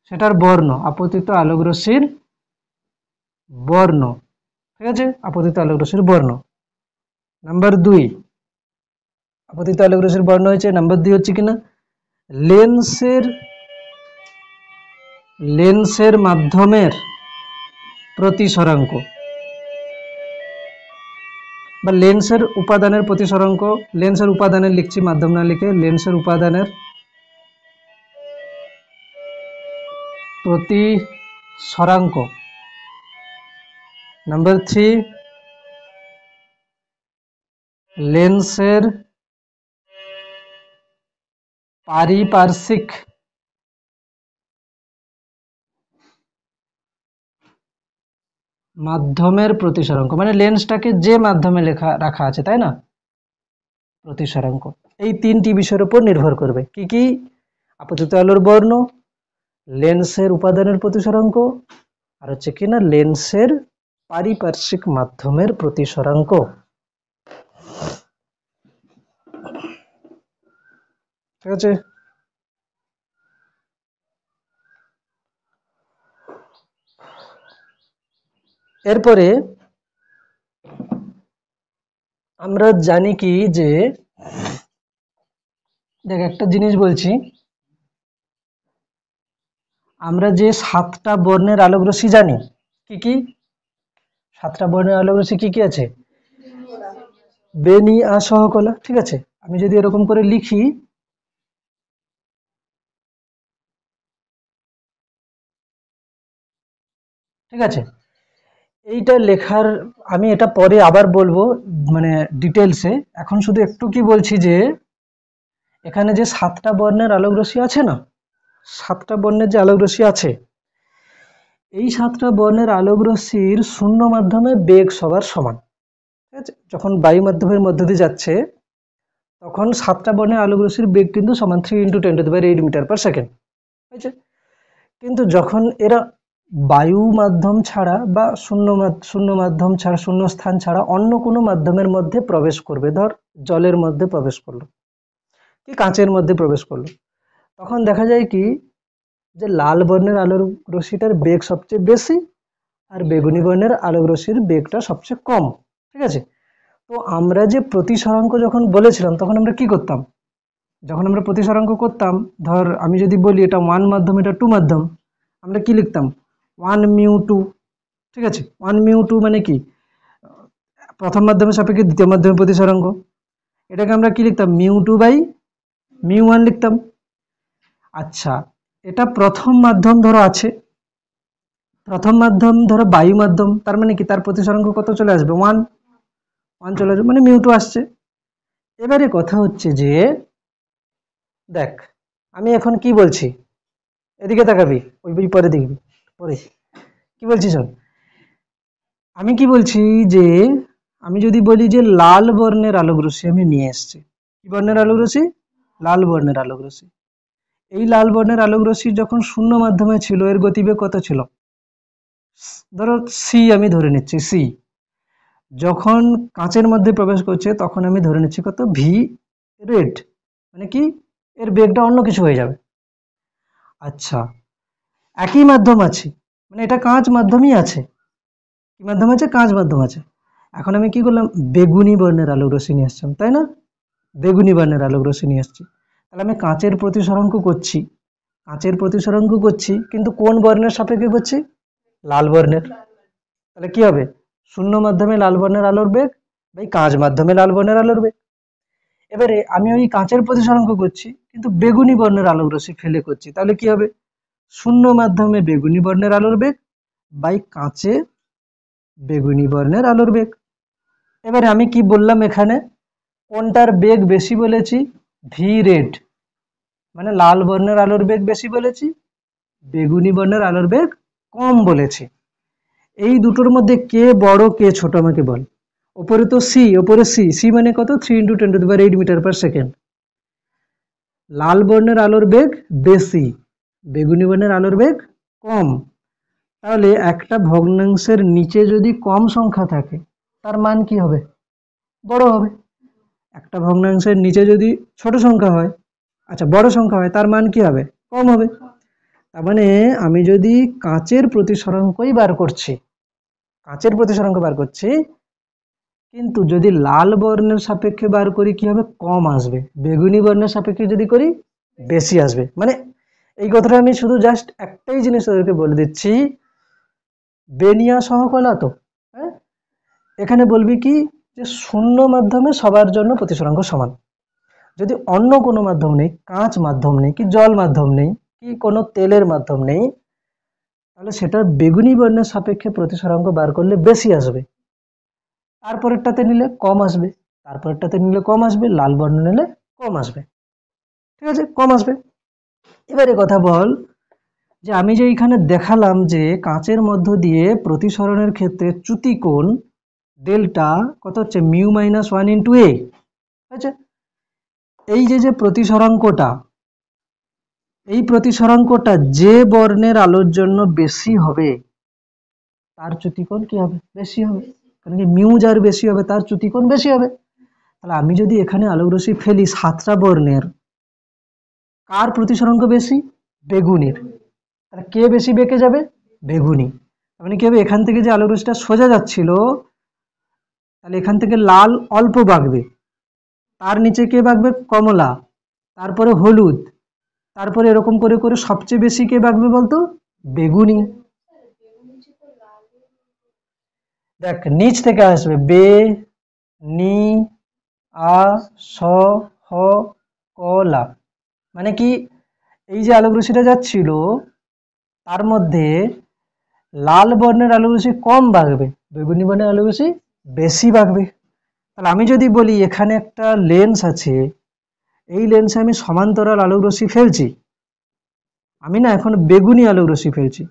সেটার বর্ণ, আপতিত আলোক রশ্মির বর্ণ, ঠিক আছে? আপতিত আলোক রশ্মির বর্ণ। নাম্বার 2, আপতিত আলোক রশ্মির বর্ণ হয়েছে। নাম্বার 2 হচ্ছে কিনা লেন্সের মাধ্যমের প্রতিসরাঙ্ক বা লেন্সের উপাদানের প্রতিসরাঙ্ক। লেন্সের উপাদানের লিখছি, মাধ্যম না লিখে, লেন্সের উপাদানের প্রতিসরাঙ্ক। নাম্বার 3, লেন্সের পারিপার্শ্বিক মাধ্যমের প্রতিসরাঙ্ক, মানে লেন্সটাকে যে মাধ্যমে রাখা আছে, তাই না? প্রতিসরাঙ্ক। এই 3টি বিষয়ের উপর নির্ভর করবে। কি কি? আপতিত আলোর বর্ণ, লেন্সের উপাদানের প্রতিসরাঙ্ক, আর হচ্ছে কিনা লেন্সের পারিপার্শ্বিক মাধ্যমের প্রতিসরাঙ্ক, ঠিক আছে? এরপরে আমরা জানি কি যে, দেখ একটা জিনিস বলছি, আমরা যে 7টা বর্ণের আলোক রশ্মি জানি, কি কি? 7টা বর্ণের আলোক রশ্মি কি কি আছে? বেনি, আ, সহকলা, ঠিক আছে? আমি যদি এরকম করে লিখি, ঠিক আছে? এইটা লেখার, আমি এটা পরে আবার বলবো মানে ডিটেলসে। এখন শুধু একটু কি বলছি যে এখানে যে 7টা বর্ণের আলোক রশ্মি আছে না, 7টা বর্ণের যে আলোক রশ্মি আছে, এই 7টা বর্ণের আলোক রশ্মির শূন্য মাধ্যমে বেগ সবার সমান, ঠিক আছে? যখন বায়ু মাধ্যমের মধ্য দিয়ে যাচ্ছে তখন 7টা বর্ণের আলোক রশ্মির বেগ কিন্তু সমান 3 × 10⁸ মিটার পার সেকেন্ড, হয়েছে। কিন্তু যখন এরা বায়ু মাধ্যম ছাড়া বা শূন্য মাধ্যম ছাড়া, শূন্য স্থান ছাড়া অন্য কোনো মাধ্যমের মধ্যে প্রবেশ করবে, ধর জলের মধ্যে প্রবেশ করলো কি কাঁচের মধ্যে প্রবেশ করলো, তখন দেখা যায় কি যে লাল বর্ণের আলোর রশ্মিটার বেগ সবচেয়ে বেশি আর বেগুনি বর্ণের আলোক রশ্মির বেগটা সবচেয়ে কম। ঠিক আছে, তো আমরা যে প্রতিসরাঙ্ক যখন বলেছিলাম তখন আমরা কি করতাম, যখন আমরা প্রতিসরাঙ্ক করতাম, ধর আমি যদি বলি এটা 1 মাধ্যম এটা 2 মাধ্যম, আমরা কি লিখতাম 1 μ2। ঠিক আছে, 1 μ2 মানে কি প্রথম মাধ্যমের সাপেক্ষে দ্বিতীয় মাধ্যমের প্রতিসরাঙ্ক, এটাকে আমরা কি লিখতাম μ2/μ1 লিখতাম। আচ্ছা, এটা প্রথম মাধ্যম ধরো আছে, প্রথম মাধ্যম ধরো বায়ু মাধ্যম, তার মানে কি তার প্রতিসরাঙ্ক কত চলে আসবে 1 চলে আসবে, মানে μ2 আসছে। এবারে কথা হচ্ছে যে দেখ আমি এখন কি বলছি, এদিকে তাকাবি, ওই বই পরে দেখবি, পরে কি বলছি শোন। আমি কি বলছি যে আমি যদি বলি যে লাল বর্ণের আলোক রশ্মি আমি নিয়ে এসেছি, কি বর্ণের আলোক রশ্মি, লাল বর্ণের আলোক রশ্মি। এই লাল বর্ণের আলোক রশ্মি যখন শূন্য মাধ্যমে ছিল এর গতিবেগ কত ছিল, ধরো সি, আমি ধরে নিচ্ছি সি। যখন কাঁচের মধ্যে প্রবেশ করছে তখন আমি ধরে নিচ্ছি কত ভি রেড, মানে কি এর বেগটা অন্য কিছু হয়ে যাবে। আচ্ছা, একই মাধ্যম আছে, মানে এটা কাঁচ মাধ্যমই আছে, কি মাধ্যম আছে, কাঁচ মাধ্যম আছে। এখন আমি কি করলাম, বেগুনি বর্ণের আলোক রশ্মি নিয়ে আসলাম, তাই না, বেগুনি বর্ণের আলোক রশ্মি নিয়ে আসছি। তাহলে আমি কাঁচের প্রতিসরাঙ্ক করছি, কাঁচের প্রতিসরাঙ্ক করছি, কিন্তু কোন বর্ণের সাপেক্ষে করছি, লাল বর্ণের। তাহলে কি হবে, শূন্য মাধ্যমে লাল বর্ণের আলোর বেগ বাই কাঁচ মাধ্যমে লাল বর্ণের আলোর বেগ। এবারে আমি ওই কাঁচের প্রতিসরাঙ্ক করছি কিন্তু বেগুনি বর্ণের আলোক রশ্মি ফেলে করছি, তাহলে কি হবে, শূন্য মাধ্যমে বেগুনি বর্ণের আলোর বেগ বাই কাঁচে বেগুনি বর্ণের আলোর বেগ। এবারে আমি কি বললাম এখানে, কোনটার বেগ বেশি বলেছি, ভি রেড, মানে লাল বর্ণের আলোর বেগ বেশি বলেছি, বেগুনি বর্ণের আলোর বেগ কম বলেছি। এই দুটোর মধ্যে কে বড় কে ছোট আমাকে বল। ওপরে তো সি, ওপরে সি, সি মানে কত 3 × 10⁸ মিটার/সেকেন্ড। লাল বর্ণের আলোর বেগ বেশি, বেগুনি বর্ণের আলোর বেগ কম। তাহলে একটা ভগ্নাংশের নিচে যদি কম সংখ্যা থাকে তার মান কি হবে, বড় হবে। একটা ভগ্নাংশের নিচে যদি ছোট সংখ্যা হয়, আচ্ছা বড় সংখ্যা হয়, তার মান কি হবে, কম হবে। তার মানে আমি যদি কাঁচের প্রতিসরাঙ্কই বার করছি, কাঁচের প্রতিসরাঙ্ক বার করছি, কিন্তু যদি লাল বর্ণের সাপেক্ষে বার করি কি হবে, কম আসবে, বেগুনি বর্ণের সাপেক্ষে যদি করি বেশি আসবে। মানে এই কথাটা আমি শুধু জাস্ট একটাই জিনিস তোদেরকে বলে দিচ্ছি, বেনিয়া সহকলা তো, হ্যাঁ, এখানে বলবি কি যে শূন্য মাধ্যমে সবার জন্য প্রতিসরাঙ্ক সমান, যদি অন্য কোনো মাধ্যম নেই, কাঁচ মাধ্যম নেই, কি জল মাধ্যম নেই, কি কোনো তেলের মাধ্যম নেই, তাহলে সেটার বেগুনি বর্ণের সাপেক্ষে প্রতিসরাঙ্ক বার করলে বেশি আসবে, তারপরেরটাতে নিলে কম আসবে, তারপরেরটাতে নিলে কম আসবে, লাল বর্ণ নিলে কম আসবে। ঠিক আছে, কম আসবে। এবারে কথা বল যে আমি যে এখানে দেখালাম যে কাঁচের মধ্য দিয়ে প্রতিসরণের ক্ষেত্রে চ্যুতি কোণ ডেল্টা কত হচ্ছে μ-1 × a। আচ্ছা, এই যে প্রতিসরাঙ্কটা, এই প্রতিসরাঙ্কটা যে বর্ণের আলোর জন্য বেশি হবে তার চ্যুতিকোণ কি হবে, বেশি হবে, কারণ কি মিউ যার বেশি হবে তার চ্যুতিকোণ বেশি হবে। তাহলে আমি যদি এখানে আলোক রশ্মি ফেলি 7টা বর্ণের, কার প্রতিসরাঙ্ক বেশি, বেগুনির, তাহলে কে বেশি বেঁকে যাবে, বেগুনি। মানে কি হবে, এখান থেকে যে আলোক রশ্মিটা সোজা যাচ্ছিল তাহলে এখান থেকে লাল অল্প বাঁকবে, তার নিচে কে বাঁকবে, কমলা, তারপরে হলুদ, তারপরে এরকম করে করে সবচেয়ে বেশি কে বাঁকবে বলতো, বেগুনি। দেখ নিচ থেকে আসবে বে, নি, আ, স, হ, ক, লা, মানে কি এই যে আলোক রশ্মিটা যাচ্ছিল তার মধ্যে লাল বর্ণের আলোক রশ্মি কম বাঁকবে, বেগুনি বর্ণের আলোক রশ্মি বেশি বাঁকবে। তাহলে আমি যদি বলি এখানে একটা লেন্স আছে, এই লেন্সে আমি সমান্তরাল আলোক রশ্মি ফেলছি, আমি না এখন বেগুনি আলোক রশ্মি ফেলছি,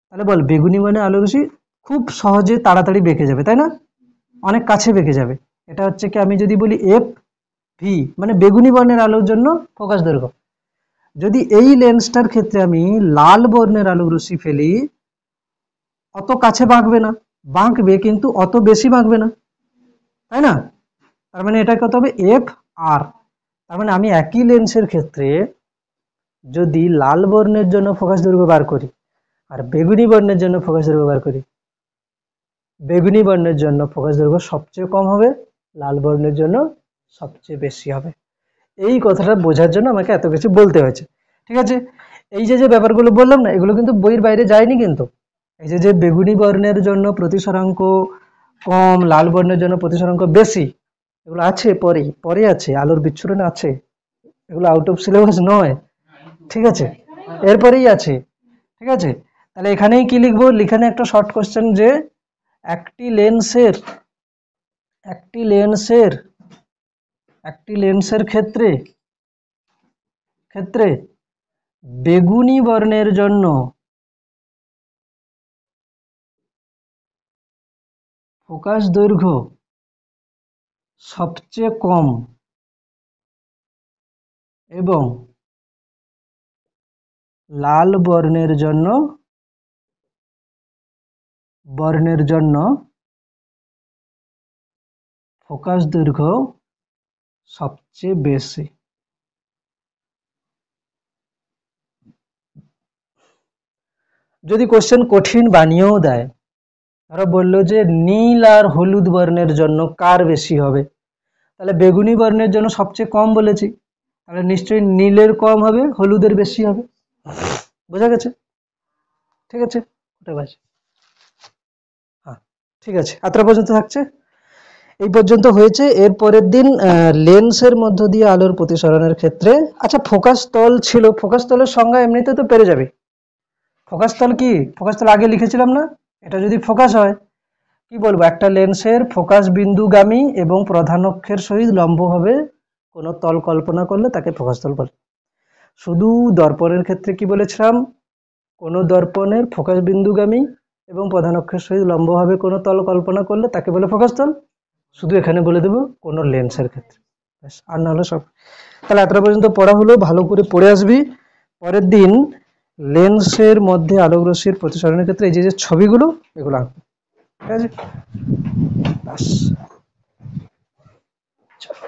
তাহলে বল বেগুনি বর্ণের আলোক রশ্মি খুব সহজে তাড়াতাড়ি বেঁকে যাবে, তাই না, অনেক কাছে বেঁকে যাবে। এটা হচ্ছে কি আমি যদি বলি এফ ভি, মানে বেগুনি বর্ণের আলোর জন্য ফোকাস দৈর্ঘ্য। যদি এই লেন্সটার ক্ষেত্রে আমি লাল বর্ণের আলোক রশ্মি ফেলি, অত কাছে বাঁকবে না, বাঁকবে কিন্তু অত বেশি বাঁকবে না, তাই না? তার মানে এটা কত হবে, এফ আর। তার মানে আমি একই লেন্সের ক্ষেত্রে যদি লাল বর্ণের জন্য ফোকাস দৈর্ঘ্য বার করি আর বেগুনি বর্ণের জন্য ফোকাস দৈর্ঘ্য বার করি, বেগুনি বর্ণের জন্য ফোকাস দৈর্ঘ্য সবচেয়ে কম হবে, লাল বর্ণের জন্য সবচেয়ে বেশি হবে। এই কথাটা বোঝার জন্য আমাকে এত কিছু বলতে হয়েছে, ঠিক আছে? এই যে যে ব্যাপারগুলো বললাম না, এগুলো কিন্তু বইয়ের বাইরে যায়নি কিন্তু। এই যে যে বেগুনি বর্ণের জন্য প্রতিসরাঙ্ক কম, লাল বর্ণের জন্য প্রতিসরাঙ্ক বেশি, এগুলো আছে পরে, পরে আছে, আলোর বিচ্ছুরণ আছে, এগুলো আউট অফ সিলেবাস নয়, ঠিক আছে? এরপরেই আছে, ঠিক আছে? তাহলে এখানেই কি লিখবো, এখানে একটা শর্ট কোশ্চেন যে একটি লেন্সের একটি লেন্সের একটি লেন্সের ক্ষেত্রে ক্ষেত্রে বেগুনি বর্ণের জন্য ফোকাস দৈর্ঘ্য সবচেয়ে কম এবং লাল বর্ণের জন্য ফোকাস দৈর্ঘ্য সবচেয়ে বেশি। যদি কোশ্চেন কঠিন বানিয়েও দেয়, ধরো বললো যে নীল আর হলুদ বর্ণের জন্য কার বেশি হবে, তাহলে বেগুনি বর্ণের জন্য সবচেয়ে কম বলেছি, তাহলে নিশ্চয়ই নীলের কম হবে, হলুদের বেশি হবে। বোঝা গেছে? ঠিক আছে, ওটা বাজে। হ্যাঁ, ঠিক আছে, এতটা পর্যন্ত থাকছে, এই পর্যন্ত হয়েছে। এর পরের দিন লেন্সের মধ্য দিয়ে আলোর প্রতিসরণের ক্ষেত্রে, আচ্ছা ফোকাস তল ছিল, ফোকাস তলের সংজ্ঞা এমনিতে তো পেরে যাবে। ফোকাস তল কি, ফোকাস তল আগে লিখেছিলাম না? এটা যদি ফোকাস হয়, কি বলবো, একটা লেন্সের ফোকাস বিন্দুগামী এবং প্রধান অক্ষের সহিত লম্বভাবে কোনো তল কল্পনা করলে তাকে ফোকাস তল বলে। শুধু দর্পণের ক্ষেত্রে কি বলেছিলাম, কোনো দর্পণের ফোকাস বিন্দুগামী এবং প্রধান অক্ষের সহিত লম্বভাবে কোনো তল কল্পনা করলে তাকে বলে ফোকাস তল। শুধু এখানে বলে দেবো কোনো লেন্সের ক্ষেত্রে, ব্যাস, আর না হলে সব। তাহলে এতটা পর্যন্ত পড়া হলো, ভালো করে পড়ে আসবি। পরের দিন লেন্সের মধ্যে আলোক রশ্মির প্রতিসরণের ক্ষেত্রে এই যে যে ছবিগুলো, এগুলো আঁকবো, ঠিক আছে? ব্যাস। চলো।